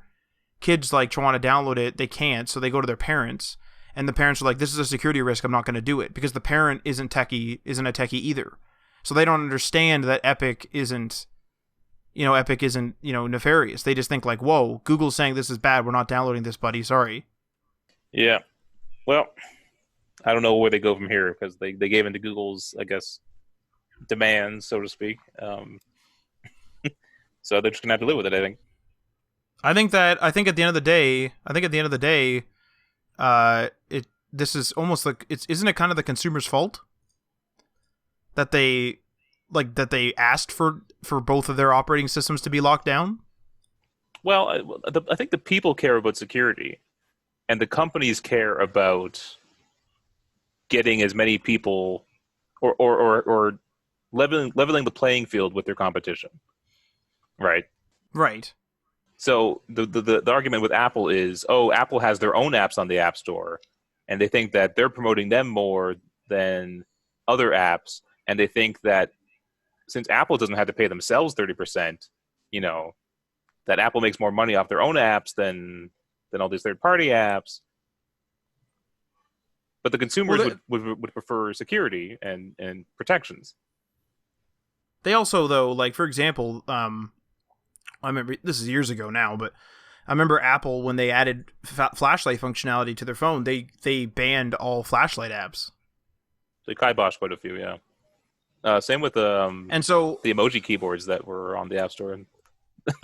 kids like want to download it, they can't, so they go to their parents, and the parents are like, "This is a security risk. I'm not going to do it," because the parent isn't a techie either, so they don't understand that Epic isn't nefarious. They just think like, "Whoa, Google's saying this is bad. We're not downloading this, buddy. Sorry." Yeah, well, I don't know where they go from here, because they gave into Google's, I guess, demands, so to speak. So they're just gonna have to live with it, I think. I think at the end of the day, this is almost like, isn't it kind of the consumer's fault that they asked for both of their operating systems to be locked down? Well, I think the people care about security, and the companies care about getting as many people, or leveling the playing field with their competition, right? Right. So the argument with Apple is, Apple has their own apps on the App Store, and they think that they're promoting them more than other apps, and they think that since Apple doesn't have to pay themselves 30%, that Apple makes more money off their own apps than all these third-party apps. But the consumers would prefer security and protections. They also, though, like, for example, I remember, this is years ago now, but I remember Apple, when they added flashlight functionality to their phone, they banned all flashlight apps. They kiboshed quite a few, yeah. Same with and so the emoji keyboards that were on the App Store. And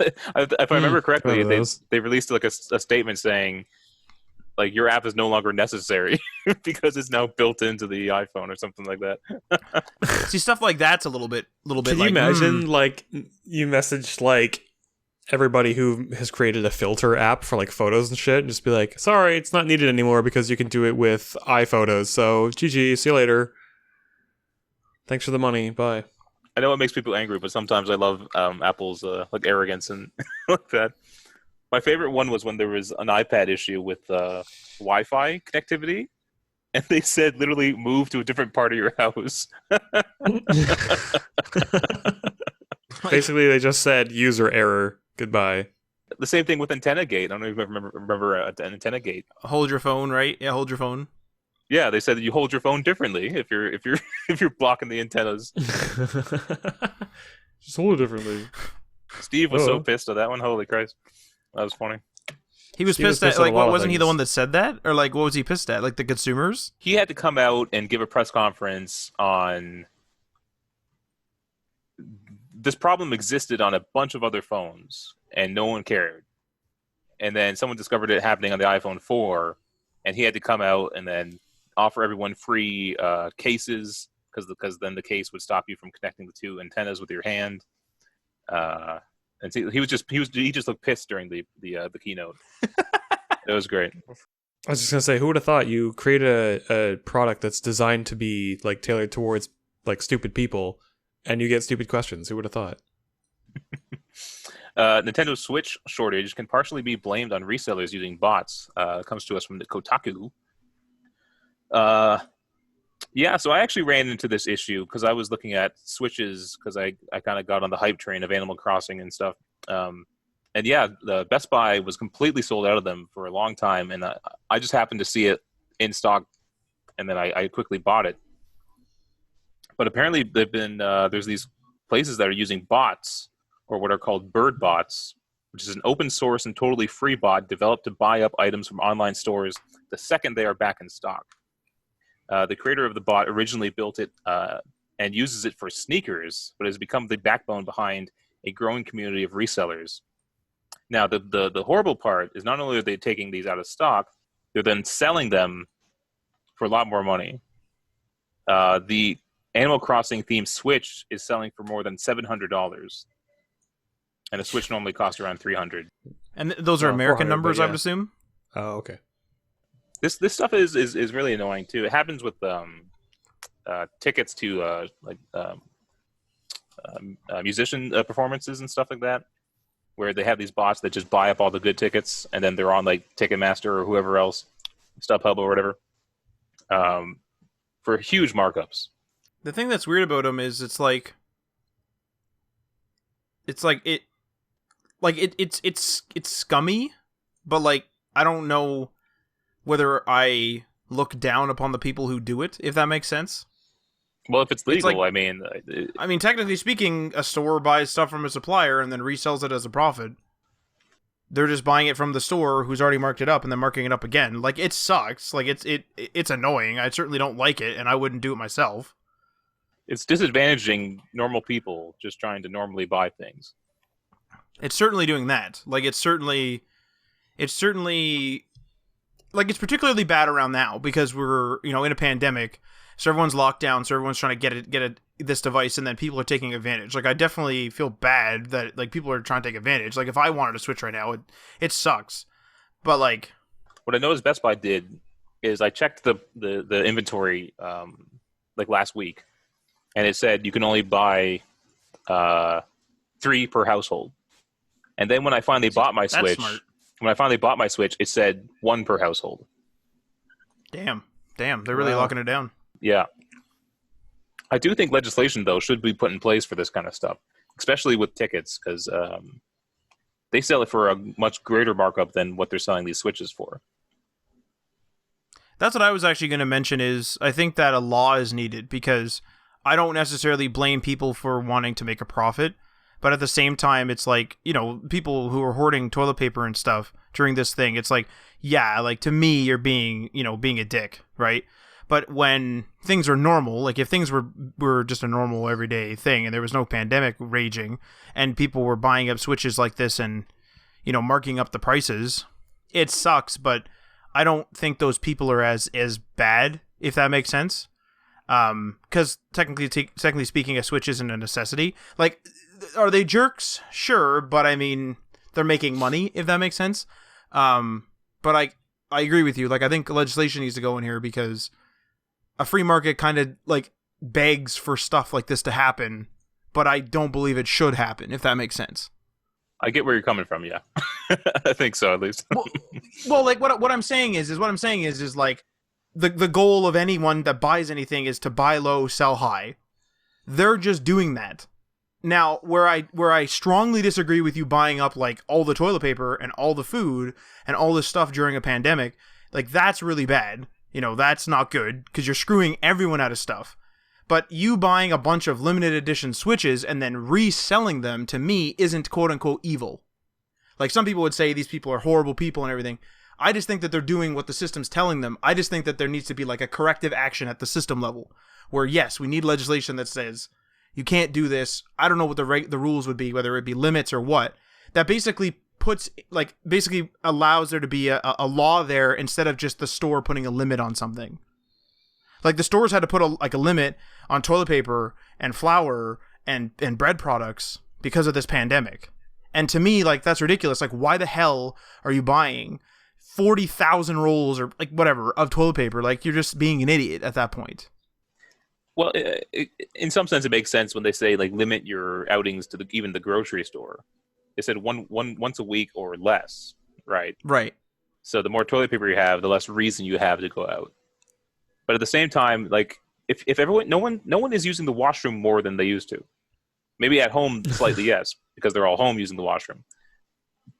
if I remember correctly, they released like a statement saying, like, your app is no longer necessary because it's now built into the iPhone or something like that. See, stuff like that's a little bit. Can you imagine, like, you message like everybody who has created a filter app for like photos and shit, and just be like, "Sorry, it's not needed anymore because you can do it with iPhotos. So, GG, see you later. Thanks for the money. Bye." I know it makes people angry, but sometimes I love Apple's like arrogance and like that. My favorite one was when there was an iPad issue with Wi-Fi connectivity, and they said literally move to a different part of your house. Basically, they just said user error. Goodbye. The same thing with Antenna Gate. I don't know if you remember an Antenna Gate. Hold your phone, right? Yeah, hold your phone. Yeah, they said that you hold your phone differently if you're blocking the antennas. Just hold it differently. Steve was so pissed at that one. Holy Christ. That was funny. He was pissed at, like, what, wasn't he the one that said that? Or, like, what was he pissed at? Like, the consumers? He had to come out and give a press conference on this problem existed on a bunch of other phones, and no one cared. And then someone discovered it happening on the iPhone 4, and he had to come out and then offer everyone free cases, because then the case would stop you from connecting the two antennas with your hand. And so he just looked pissed during the keynote. It was great. I was just gonna say, who would have thought you create a product that's designed to be like tailored towards like stupid people, and you get stupid questions? Who would have thought? Nintendo Switch shortage can partially be blamed on resellers using bots. It comes to us from the Kotaku. Yeah, so I actually ran into this issue because I was looking at Switches because I kind of got on the hype train of Animal Crossing and stuff. And yeah, the Best Buy was completely sold out of them for a long time, and I just happened to see it in stock, and then I quickly bought it. But apparently, they've been there's these places that are using bots, or what are called bird bots, which is an open source and totally free bot developed to buy up items from online stores the second they are back in stock. The creator of the bot originally built it and uses it for sneakers, but has become the backbone behind a growing community of resellers. Now, the horrible part is not only are they taking these out of stock, they're then selling them for a lot more money. The Animal Crossing themed Switch is selling for more than $700, and a Switch normally costs around $300. And those are American 400, numbers, but I yeah. would assume. Oh, okay. This stuff is really annoying too. It happens with tickets to musician performances and stuff like that, where they have these bots that just buy up all the good tickets, and then they're on like Ticketmaster or whoever else, StubHub or whatever, for huge markups. The thing that's weird about them is it's scummy, but like I don't know whether I look down upon the people who do it, if that makes sense. Well, if it's legal, like- I mean, Technically speaking, a store buys stuff from a supplier and then resells it as a profit. They're just buying it from the store who's already marked it up and then marking it up again. Like, it sucks. Like, it's annoying. I certainly don't like it, and I wouldn't do it myself. it's disadvantaging normal people just trying to normally buy things. It's certainly doing that. Like, it's particularly bad around now because we're, in a pandemic, so everyone's locked down, so everyone's trying to get this device, and then people are taking advantage. Like, I definitely feel bad that, like, people are trying to take advantage. Like, if I wanted to Switch right now, it sucks. But, like... What I noticed Best Buy did is I checked the inventory, like, last week, and it said you can only buy 3 per household. And then when I finally bought my Switch... Smart. When I finally bought my Switch, it said 1 per household. Damn, they're really locking it down. Yeah. I do think legislation, though, should be put in place for this kind of stuff, especially with tickets, because they sell it for a much greater markup than what they're selling these Switches for. That's what I was actually going to mention is I think that a law is needed because I don't necessarily blame people for wanting to make a profit. But at the same time, it's like, people who are hoarding toilet paper and stuff during this thing, it's like, yeah, like to me, you're being a dick, right? But when things are normal, like if things were just a normal everyday thing and there was no pandemic raging and people were buying up Switches like this and, marking up the prices, it sucks. But I don't think those people are as bad, if that makes sense. Because technically speaking, a Switch isn't a necessity. Like, are they jerks? Sure, but I mean, they're making money, if that makes sense. But I agree with you. Like, I think legislation needs to go in here because a free market kind of like begs for stuff like this to happen, but I don't believe it should happen, if that makes sense. I get where you're coming from, yeah. I think so, at least. well, like what I'm saying is like the goal of anyone that buys anything is to buy low, sell high. They're just doing that. Now, where I strongly disagree with you buying up like all the toilet paper and all the food and all this stuff during a pandemic, like that's really bad. That's not good because you're screwing everyone out of stuff. But you buying a bunch of limited edition Switches and then reselling them, to me, isn't quote unquote evil. Like some people would say these people are horrible people and everything. I just think that they're doing what the system's telling them. I just think that there needs to be like a corrective action at the system level where, yes, we need legislation that says you can't do this. I don't know what the rules would be, whether it be limits or what. That basically allows there to be a law there instead of just the store putting a limit on something. Like the stores had to put a limit on toilet paper and flour and bread products because of this pandemic. And to me, like that's ridiculous. Like why the hell are you buying 40,000 rolls or like whatever of toilet paper? Like you're just being an idiot at that point. Well, in some sense, it makes sense when they say like limit your outings to even the grocery store. They said once a week or less, right? Right. So the more toilet paper you have, the less reason you have to go out. But at the same time, like if everyone, no one is using the washroom more than they used to. Maybe at home, slightly yes, because they're all home using the washroom.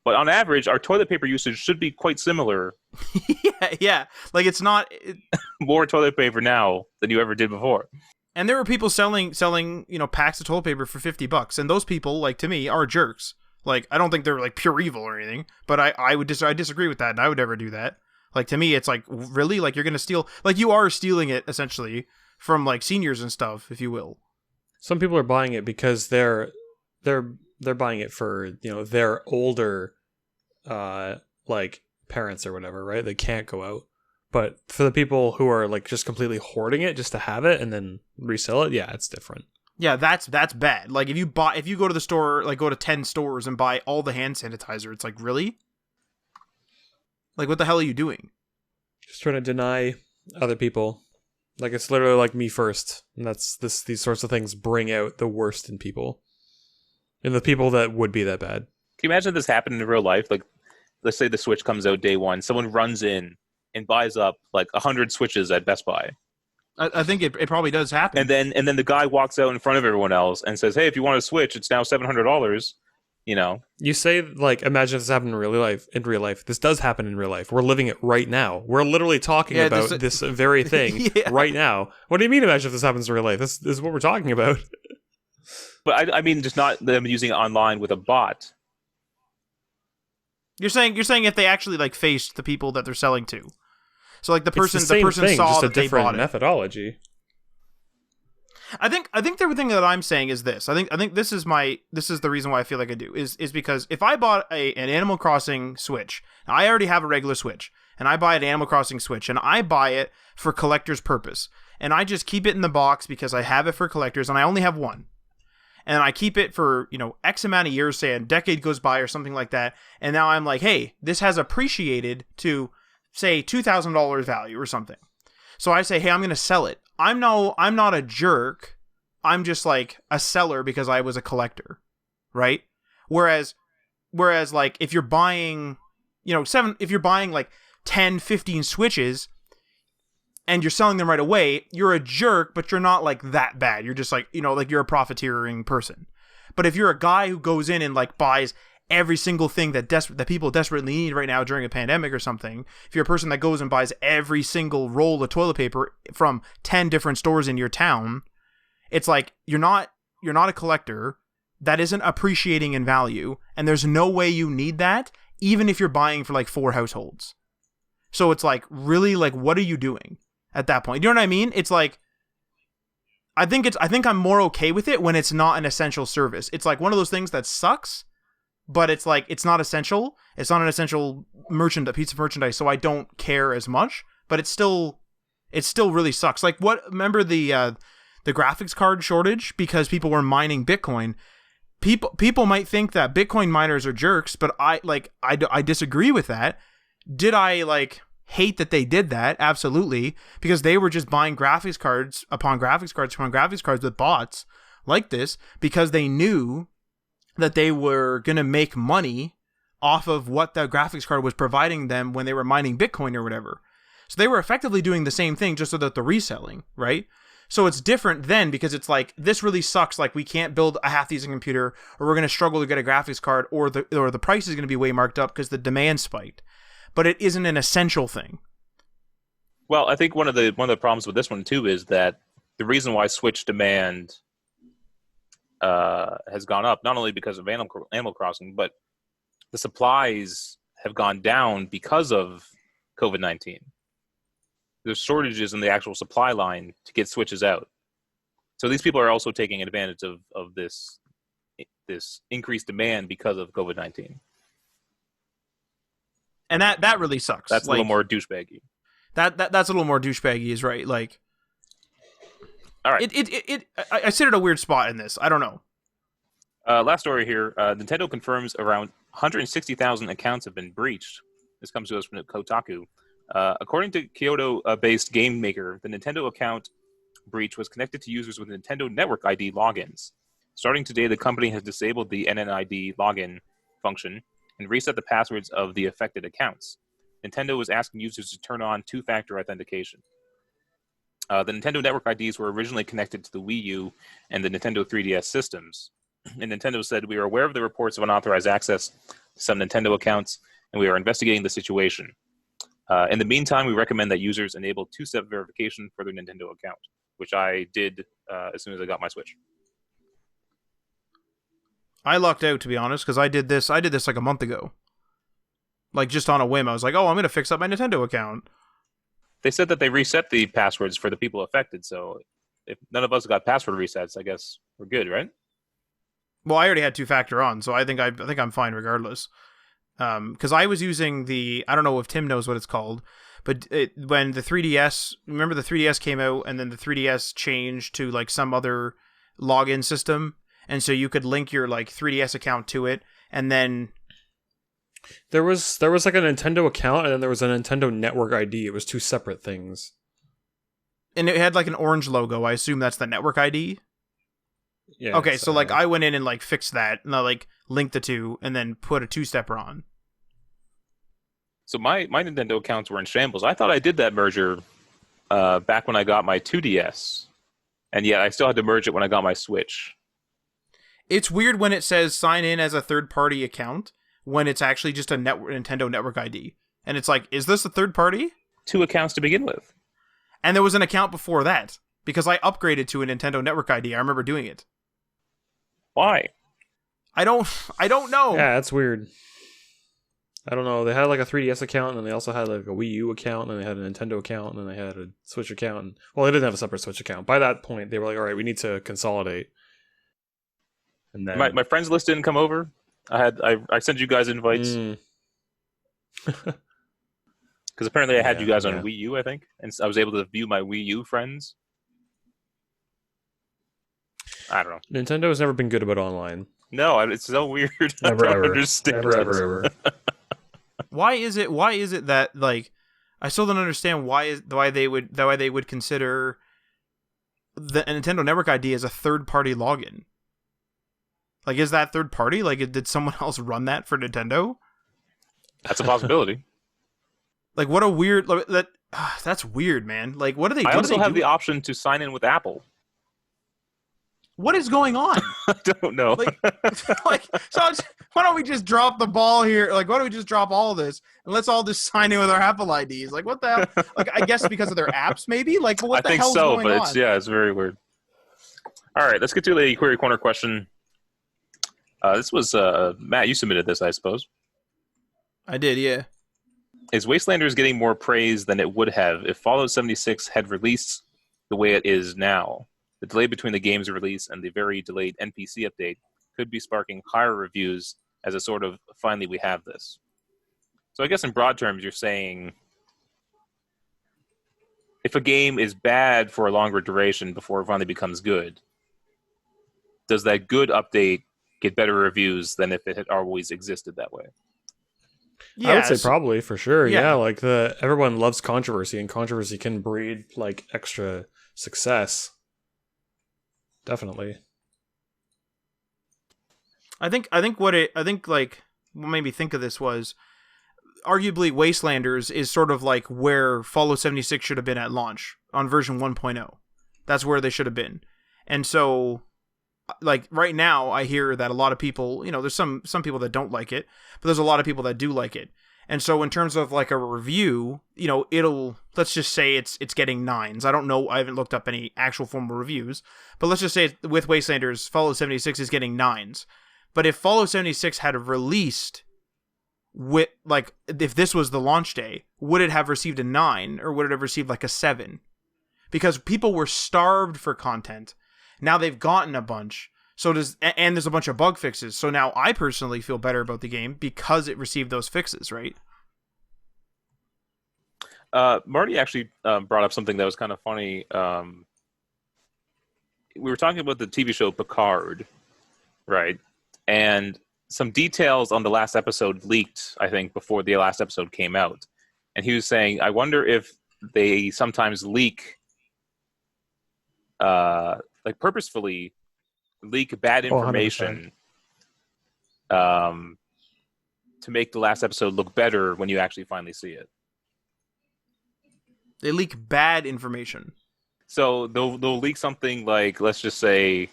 But on average, our toilet paper usage should be quite similar. Yeah. Like it's not More toilet paper now than you ever did before. And there were people selling, packs of toilet paper for $50, and those people, like, to me, are jerks. Like, I don't think they're like pure evil or anything, but I disagree with that, and I would never do that. Like, to me, it's like, really, like, you're gonna steal, like, you are stealing it essentially from like seniors and stuff, if you will. Some people are buying it because they're buying it for their older, like parents or whatever, right? They can't go out. But for the people who are like just completely hoarding it just to have it and then resell it, yeah, it's different. Yeah, that's bad. Like if you go to the store, like go to 10 stores and buy all the hand sanitizer, it's like, really? Like, what the hell are you doing? Just trying to deny other people. Like, it's literally like me first. And these sorts of things bring out the worst in people. And the people that would be that bad. Can you imagine this happening in real life? Like, let's say the Switch comes out day one. Someone runs in and buys up like 100 Switches at Best Buy. I think it probably does happen. And then the guy walks out in front of everyone else and says, "Hey, if you want a Switch, it's now $700." You say, like, imagine if this happened in real life. In real life, this does happen in real life. We're living it right now. We're literally talking about this very thing right now. What do you mean? Imagine if this happens in real life? This is what we're talking about. But I mean, just not them using it online with a bot. You're saying if they actually like faced the people that they're selling to. So like the person thing, saw just that they bought it. Methodology. I think the thing that I'm saying is this. I think this is the reason why I feel like I do is because if I bought an Animal Crossing Switch, I already have a regular Switch, and I buy an Animal Crossing Switch, and I buy it for collector's purpose, and I just keep it in the box because I have it for collectors, and I only have one. And I keep it for, X amount of years, say a decade goes by or something like that. And now I'm like, hey, this has appreciated to, say, $2,000 value or something. So I say, hey, I'm going to sell it. I'm not a jerk. I'm just like a seller because I was a collector, right? Whereas like if you're buying, if you're buying like 10, 15 Switches and you're selling them right away, you're a jerk, but you're not like that bad. You're just like, like you're a profiteering person. But if you're a guy who goes in and like buys every single thing that people desperately need right now during a pandemic or something, if you're a person that goes and buys every single roll of toilet paper from 10 different stores in your town, it's like you're not a collector. That isn't appreciating in value, and there's no way you need that, even if you're buying for like 4 households. So it's like, really, like, what are you doing at that point? You know what I mean? It's like, I think I'm more okay with it when it's not an essential service. It's like one of those things that sucks, but it's like, it's not essential. It's not an essential piece of merchandise, so I don't care as much, but it still really sucks. Like, remember the graphics card shortage because people were mining Bitcoin? People might think that Bitcoin miners are jerks, but I disagree with that. Did I like hate that they did that? Absolutely, because they were just buying graphics cards upon graphics cards upon graphics cards with bots like this because they knew that they were going to make money off of what the graphics card was providing them when they were mining Bitcoin or whatever. So they were effectively doing the same thing, just so that the reselling, right? So it's different then because it's like, this really sucks. Like, we can't build a half-decent computer, or we're going to struggle to get a graphics card, or the price is going to be way marked up because the demand spiked. But it isn't an essential thing. Well, I think one of the problems with this one too is that the reason why Switch demand has gone up, not only because of Animal Crossing, but the supplies have gone down because of COVID-19. There's shortages in the actual supply line to get Switches out. So these people are also taking advantage of this increased demand because of COVID-19. And that really sucks. That's a little more douchebaggy. That's a little more douchebaggy, is right. Like, all right. I sit at a weird spot in this. I don't know. Last story here. Nintendo confirms around 160,000 accounts have been breached. This comes to us from Kotaku. According to Kyoto-based game maker, the Nintendo account breach was connected to users with Nintendo Network ID logins. Starting today, the company has disabled the NNID login function and reset the passwords of the affected accounts. Nintendo was asking users to turn on two-factor authentication. The Nintendo Network IDs were originally connected to the Wii U and the Nintendo 3DS systems. And Nintendo said, "We are aware of the reports of unauthorized access to some Nintendo accounts, and we are investigating the situation. In the meantime, we recommend that users enable two-step verification for their Nintendo account." which I did as soon as I got my Switch. I lucked out, to be honest, because I did this like a month ago. Like, just on a whim. I was like, oh, I'm going to fix up my Nintendo account. They said that they reset the passwords for the people affected, so if none of us got password resets, I guess we're good, right? Well, I already had two-factor on, so I think I'm fine regardless. Because I was using I don't know if Tim knows what it's called, but when the 3DS, remember the 3DS came out, and then the 3DS changed to like some other login system, and so you could link your like 3DS account to it, and then There was like a Nintendo account, and then there was a Nintendo Network ID. It was two separate things. And it had like an orange logo. I assume that's the network ID. Yeah. Okay, so like I went in and like fixed that, and I like linked the two, and then put a two-stepper on. So my Nintendo accounts were in shambles. I thought I did that merger back when I got my 2DS, and yet I still had to merge it when I got my Switch. It's weird when it says sign in as a third-party account when it's actually just a Nintendo Network ID. And it's like, is this a third party? 2 accounts to begin with. And there was an account before that, because I upgraded to a Nintendo Network ID. I remember doing it. Why? I don't know. Yeah, that's weird. I don't know. They had like a 3DS account, and then they also had like a Wii U account, and then they had a Nintendo account, and then they had a Switch account. And, well, they didn't have a separate Switch account. By that point, they were like, all right, we need to consolidate. And then My friends list didn't come over. I sent you guys invites because apparently I had you guys on Wii U, I think, and I was able to view my Wii U friends. I don't know. Nintendo has never been good about online. No, it's so weird. Never I don't ever. understand. Never ever. Why is it that like I still don't understand why they would consider the Nintendo Network ID as a third party login? Like, is that third party? Like, did someone else run that for Nintendo? That's a possibility. Like, what a weird that's weird, man. Like, what do they do? I also have the option to sign in with Apple. What is going on? I don't know. Why don't we just drop the ball here? Like, why don't we just drop all of this and let's all just sign in with our Apple IDs? Like, what the hell? Like, I guess because of their apps, maybe. Like, what the hell's going on? I think so, but it's very weird. All right, let's get to the Query Corner question. This was Matt. You submitted this, I suppose. I did, yeah. Is Wastelanders getting more praise than it would have if Fallout 76 had released the way it is now? The delay between the game's release and the very delayed NPC update could be sparking higher reviews as a sort of, finally we have this. So I guess in broad terms, you're saying if a game is bad for a longer duration before it finally becomes good, does that good update get better reviews than if it had always existed that way? Yeah, I would say probably, for sure. Yeah. Like everyone loves controversy, and controversy can breed like extra success. Definitely. I think what made me think of this was arguably Wastelanders is sort of like where Fallout 76 should have been at launch on version 1.0. That's where they should have been. And so like right now I hear that a lot of people, there's some people that don't like it, but there's a lot of people that do like it. And so in terms of like a review, let's just say it's getting 9s. I don't know. I haven't looked up any actual formal reviews, but let's just say with Wastelanders, Fallout 76 is getting 9s. But if Fallout 76 had released with like, if this was the launch day, would it have received a 9 or would it have received like a 7? Because people were starved for content. Now they've gotten a bunch. And there's a bunch of bug fixes. So now I personally feel better about the game because it received those fixes, right? Marty actually brought up something that was kind of funny. We were talking about the TV show Picard, right? And some details on the last episode leaked, I think, before the last episode came out. And he was saying, I wonder if they sometimes leak, like purposefully leak bad information to make the last episode look better when you actually finally see it. They leak bad information. So they'll leak something like, let's just say,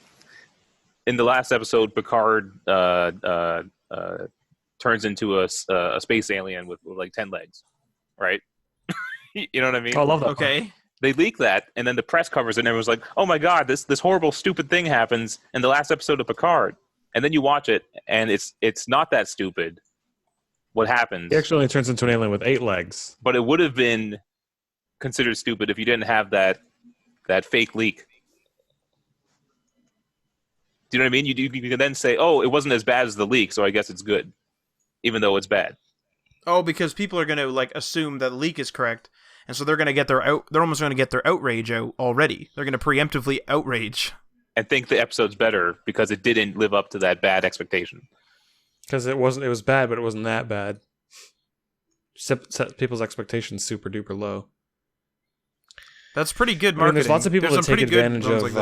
in the last episode, Picard turns into a space alien with like 10 legs, right? You know what I mean? I love that. Okay. they leak that, and then the press covers it, and everyone's like, "Oh my god, this horrible, stupid thing happens in the last episode of Picard." And then you watch it, and it's not that stupid. What happens? He actually only turns into an alien with 8 legs. But it would have been considered stupid if you didn't have that fake leak. Do you know what I mean? You can then say, "Oh, it wasn't as bad as the leak, so I guess it's good," even though it's bad. Oh, because people are going to like assume that the leak is correct, and so they're going to get they're almost going to get their outrage out already. They're going to preemptively outrage and think the episode's better because it didn't live up to that bad expectation. Because it was bad, but it wasn't that bad. Set people's expectations super duper low. That's pretty good marketing. There's lots of people that take advantage of like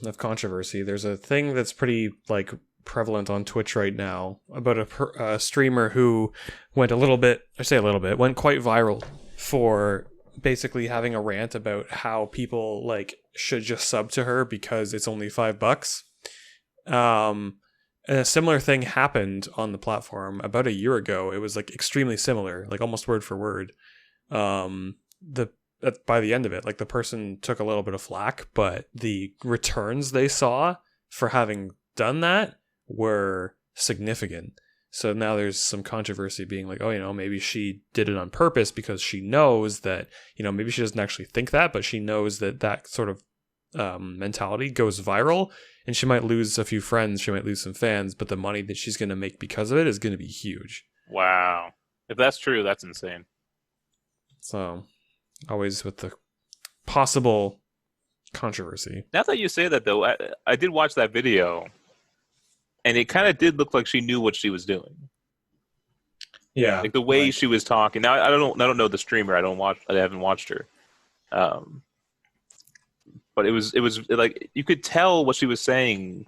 of controversy. There's a thing that's pretty like prevalent on Twitch right now about a streamer who went went quite viral for basically having a rant about how people like should just sub to her because it's only $5. And a similar thing happened on the platform about a year ago. It was like extremely similar, like almost word for word. By the end of it, like the person took a little bit of flack, but the returns they saw for having done that were significant. So now there's some controversy being like, oh, maybe she did it on purpose because she knows that, maybe she doesn't actually think that, but she knows that sort of mentality goes viral, and she might lose a few friends, she might lose some fans, but the money that she's going to make because of it is going to be huge. Wow. If that's true, that's insane. So, always with the possible controversy. Now that you say that, though, I did watch that video, and it kind of did look like she knew what she was doing. Yeah, like the way she was talking. Now I don't know the streamer. I haven't watched her. But it was like you could tell what she was saying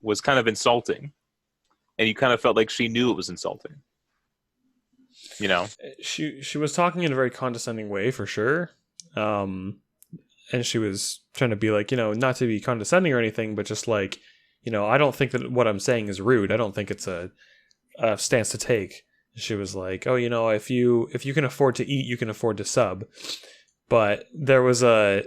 was kind of insulting, and you kind of felt like she knew it was insulting. She was talking in a very condescending way for sure, and she was trying to be like, not to be condescending or anything, but just like, I don't think that what I'm saying is rude. I don't think it's a stance to take. She was like, oh, if you can afford to eat, you can afford to sub. But there was a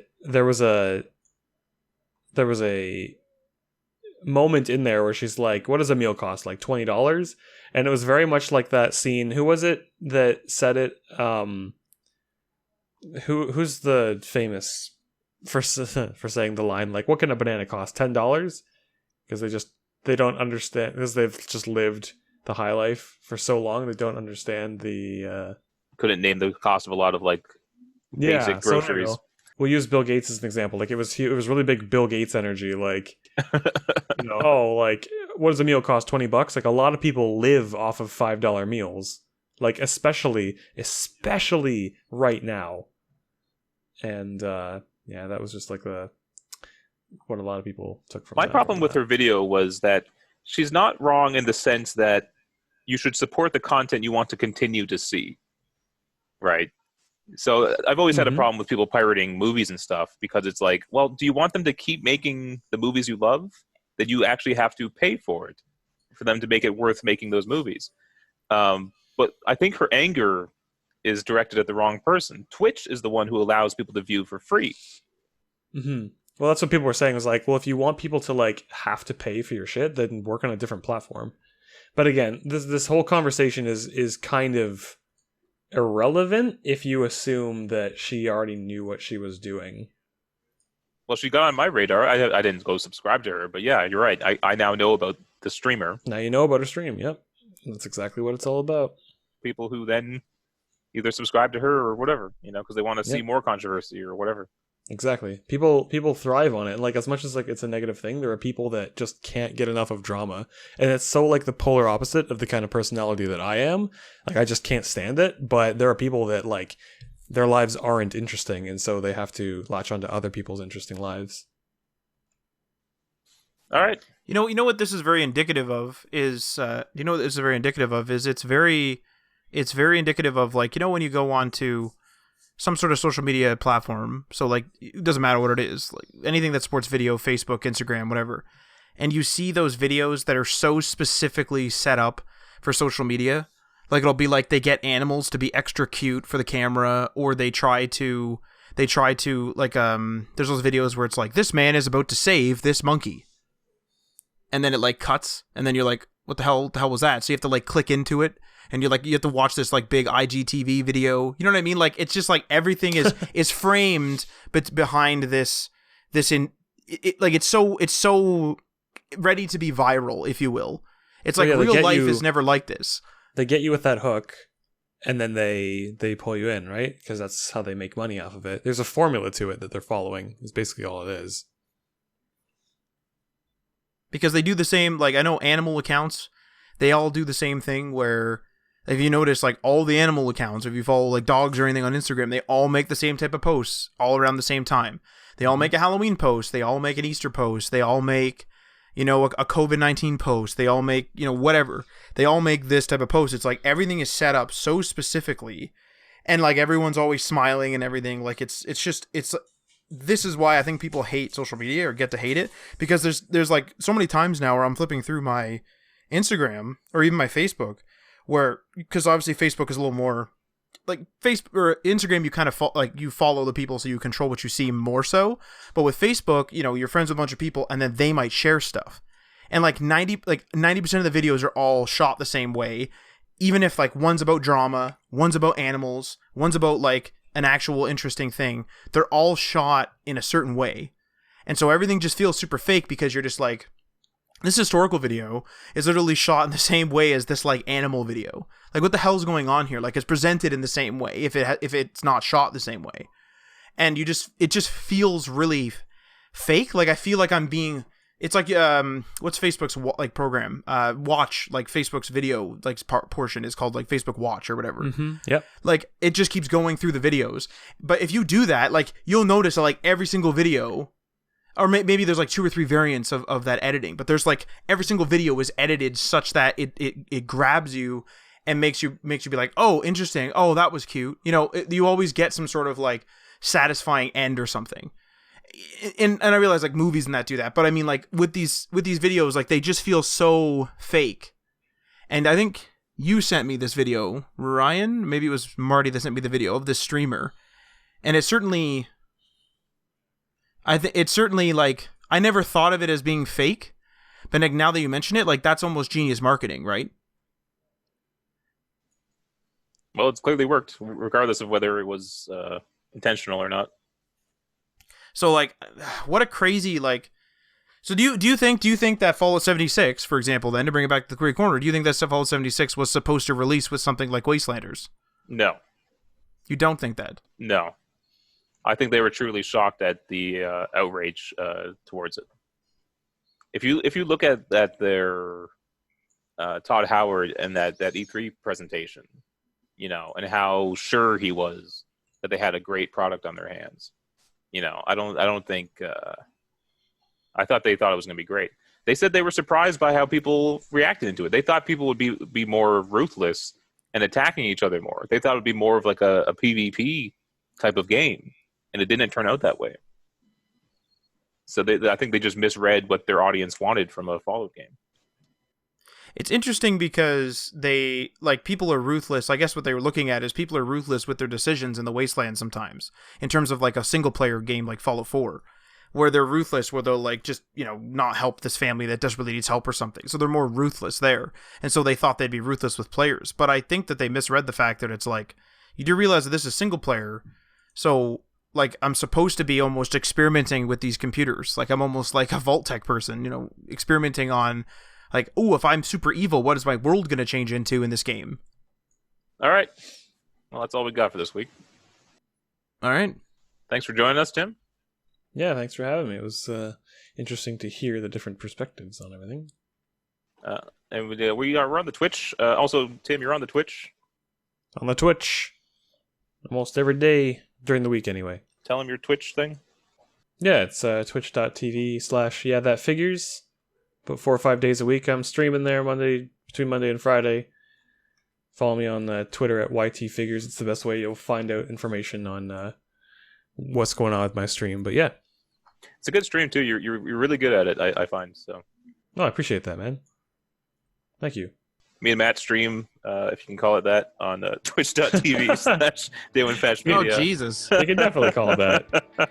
moment in there where she's like, what does a meal cost? Like $20? And it was very much like that scene. Who was it that said it? Who's the famous for saying the line, like, what can a banana cost? $10? Because they don't understand, because they've just lived the high life for so long, they don't understand the couldn't name the cost of a lot of like basic groceries. We'll use Bill Gates as an example. Like it was really big Bill Gates energy. Like, like what does a meal cost? $20? Like a lot of people live off of $5 meals. Like especially right now. And that was just like what a lot of people took from my problem with her video was that she's not wrong in the sense that you should support the content you want to continue to see, right? So I've always had a problem with people pirating movies and stuff, because it's like, well, do you want them to keep making the movies you love? That you actually have to pay for it for them to make it worth making those movies. But I think her anger is directed at the wrong person. Twitch is the one who allows people to view for free. Mm-hmm. Well, that's what people were saying, was like, well, if you want people to like have to pay for your shit, then work on a different platform. But again, this whole conversation is kind of irrelevant if you assume that she already knew what she was doing. Well, she got on my radar. I didn't go subscribe to her, but yeah, you're right. I now know about the streamer. Now you know about her stream. Yep, that's exactly what it's all about. People who then either subscribe to her or whatever, because they want to see more controversy or whatever. Exactly. People thrive on it. And like, as much as like it's a negative thing, there are people that just can't get enough of drama. And it's so like the polar opposite of the kind of personality that I am. Like, I just can't stand it. But there are people that like their lives aren't interesting, and so they have to latch onto other people's interesting lives. All right. You know what this is very indicative of is it's very indicative of, like, when you go on to some sort of social media platform. So like, it doesn't matter what it is, like anything that supports video, Facebook, Instagram, whatever. And you see those videos that are so specifically set up for social media. Like, it'll be like they get animals to be extra cute for the camera, or they try to they try to like there's those videos where it's like this man is about to save this monkey, and then it like cuts, and then you're like, what the hell was that? So you have to like click into it, and you have to watch this like big IGTV video. You know what I mean? Like it's just like everything is framed, but behind this like it's so ready to be viral, if you will. It's like real life is never like this. They get you with that hook, and then they pull you in, right? Because that's how they make money off of it. There's a formula to it that they're following. Is basically all it is. Because they do the same, like I know animal accounts, they all do the same thing where if you notice like all the animal accounts, if you follow like dogs or anything on Instagram, they all make the same type of posts all around the same time. They all make a Halloween post, they all make an Easter post, they all make, you know, a COVID-19 post, they all make, you know, whatever. They all make this type of post. It's like everything is set up so specifically, and like everyone's always smiling and everything. Like it's this is why I think people hate social media or get to hate it, because there's like so many times now where I'm flipping through my Instagram or even my Facebook where, because obviously Facebook is a little more like Facebook or Instagram, you kind of you follow the people, so you control what you see more so. But with Facebook, you know, you're friends with a bunch of people, and then they might share stuff, and like 90% of the videos are all shot the same way, even if like one's about drama, one's about animals, one's about like an actual interesting thing. They're all shot in a certain way, and so everything just feels super fake, because you're just like, this historical video is literally shot in the same way as this like animal video. Like what the hell's going on here? Like it's presented in the same way if it's not shot the same way, and it just feels really fake. Like I feel like I'm being. It's like what's Facebook's like program? Watch, like Facebook's video like portion is called like Facebook Watch or whatever. Mm-hmm. Yep. Like it just keeps going through the videos. But if you do that, like you'll notice that like every single video. Or maybe there's like 2 or 3 variants of that editing, but there's like every single video is edited such that it grabs you and makes you be like, oh, interesting, oh, that was cute. You know, you always get some sort of like satisfying end or something. And I realize like movies and that do that, but I mean like with these videos, like they just feel so fake. And I think you sent me this video, Ryan. Maybe it was Marty that sent me the video of this streamer, and it certainly. It's certainly like, I never thought of it as being fake, but like now that you mention it, like that's almost genius marketing, right? Well, it's clearly worked, regardless of whether it was intentional or not. So like, what a crazy like. So do you think that Fallout 76, for example, then to bring it back to the Query Corner, do you think that Fallout 76 was supposed to release with something like Wastelanders? No. You don't think that? No. I think they were truly shocked at the outrage towards it. If you look at their Todd Howard and that E3 presentation, you know, and how sure he was that they had a great product on their hands, you know, I don't think I thought it was going to be great. They said they were surprised by how people reacted to it. They thought people would be more ruthless and attacking each other more. They thought it would be more of like a PvP type of game. And it didn't turn out that way. So I think they just misread what their audience wanted from a Fallout game. It's interesting because they, like, people are ruthless. I guess what they were looking at is people are ruthless with their decisions in the Wasteland sometimes. In terms of, like, a single-player game like Fallout 4. Where they're ruthless, where they'll, like, just, you know, not help this family that desperately needs help or something. So they're more ruthless there. And so they thought they'd be ruthless with players. But I think that they misread the fact that it's like, you do realize that this is single-player, so... like I'm supposed to be almost experimenting with these computers. Like I'm almost like a Vault Tech person, you know, experimenting on like, oh, if I'm super evil, what is my world going to change into in this game? All right. Well, that's all we got for this week. All right. Thanks for joining us, Tim. Yeah, thanks for having me. It was interesting to hear the different perspectives on everything. And we're on the Twitch. Also, Tim, you're on the Twitch. On the Twitch. Almost every day. During the week, anyway. Tell them your Twitch thing. Yeah, it's twitch.tv/thatfigures. But 4 or 5 days a week, I'm streaming there between Monday and Friday. Follow me on Twitter at YTFigures. It's the best way you'll find out information on what's going on with my stream. But yeah, it's a good stream too. You're really good at it. I find so. Oh, I appreciate that, man. Thank you. Me and Matt stream, if you can call it that, on twitch.tv/DayOneFashionMedia. Oh Jesus! You can definitely call it that.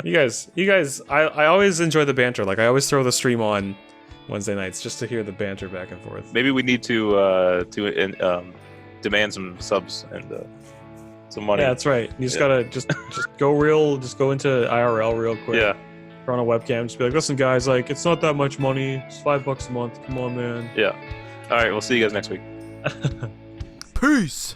You guys, I always enjoy the banter. Like I always throw the stream on Wednesday nights just to hear the banter back and forth. Maybe we need to demand some subs and some money. Yeah, that's right. You just gotta just go real. Just go into IRL real quick. Yeah. Turn on a webcam. Just be like, listen, guys. Like, it's not that much money. It's $5 a month. Come on, man. Yeah. All right. We'll see you guys next week. Peace.